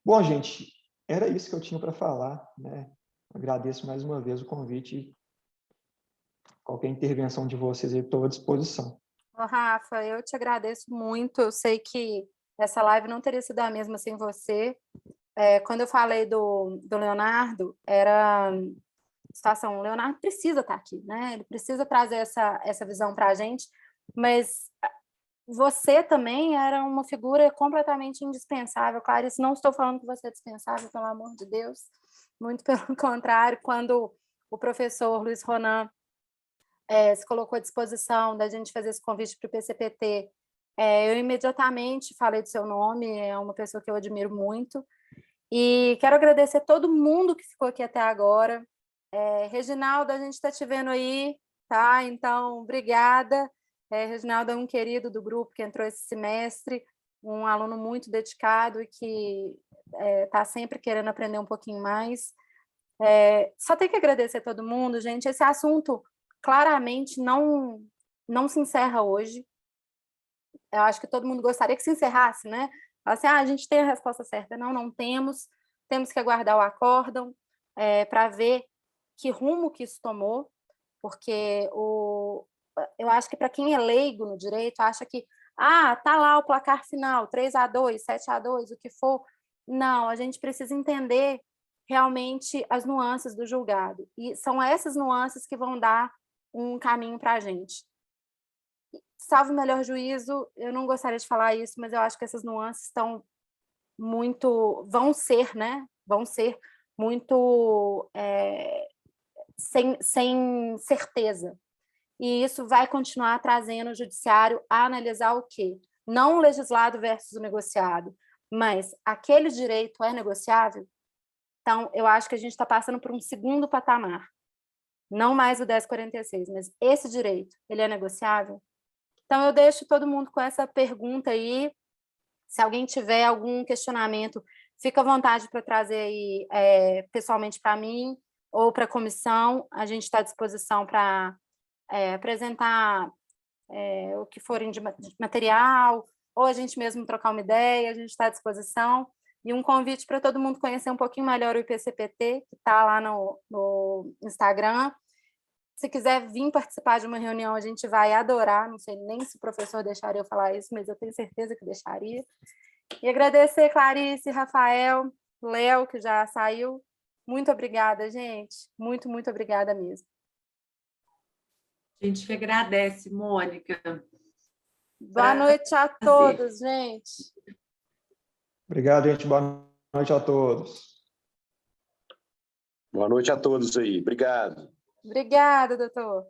Bom, gente, era isso que eu tinha para falar, né? Agradeço mais uma vez o convite. Qualquer intervenção de vocês, eu estou à disposição. Rafa, eu te agradeço muito. Eu sei que essa live não teria sido a mesma sem você. Quando eu falei do Leonardo, era situação, o Leonardo precisa estar aqui, né? Ele precisa trazer essa visão para a gente, mas você também era uma figura completamente indispensável. Clarice, não estou falando que você é dispensável, pelo amor de Deus, muito pelo contrário. Quando o professor Luiz Ronan se colocou à disposição da gente fazer esse convite para o PCPT, eu imediatamente falei do seu nome, é uma pessoa que eu admiro muito, e quero agradecer todo mundo que ficou aqui até agora. Reginaldo, a gente está te vendo aí, tá? Então, obrigada. Reginaldo é um querido do grupo que entrou esse semestre, um aluno muito dedicado e que está sempre querendo aprender um pouquinho mais. Só tem que agradecer todo mundo, gente. Esse assunto claramente não se encerra hoje. Eu acho que todo mundo gostaria que se encerrasse, né? Assim, a gente tem a resposta certa. Não temos. Temos que aguardar o acórdão para ver que rumo que isso tomou, porque eu acho que para quem é leigo no direito, acha que tá lá o placar final, 3-2, 7-2, o que for. Não, a gente precisa entender realmente as nuances do julgado. E são essas nuances que vão dar um caminho para a gente. Salvo o melhor juízo, eu não gostaria de falar isso, mas eu acho que essas nuances vão ser, né? Vão ser muito sem certeza. E isso vai continuar trazendo o judiciário a analisar o quê? Não o legislado versus o negociado, mas aquele direito é negociável? Então, eu acho que a gente está passando por um segundo patamar. Não mais o 1046, mas esse direito, ele é negociável? Então, eu deixo todo mundo com essa pergunta aí. Se alguém tiver algum questionamento, fica à vontade para trazer aí pessoalmente para mim ou para a comissão. A gente está à disposição para apresentar o que forem de material, ou a gente mesmo trocar uma ideia, a gente está à disposição. E um convite para todo mundo conhecer um pouquinho melhor o IPCPT, que está lá no Instagram. Se quiser vir participar de uma reunião, a gente vai adorar. Não sei nem se o professor deixaria eu falar isso, mas eu tenho certeza que deixaria. E agradecer Clarice, Rafael, Léo, que já saiu. Muito obrigada, gente. Muito, muito obrigada mesmo. A gente que agradece, Mônica. Boa noite a todos, gente. Obrigado, gente. Boa noite a todos. Boa noite a todos aí. Obrigado. Obrigada, doutor.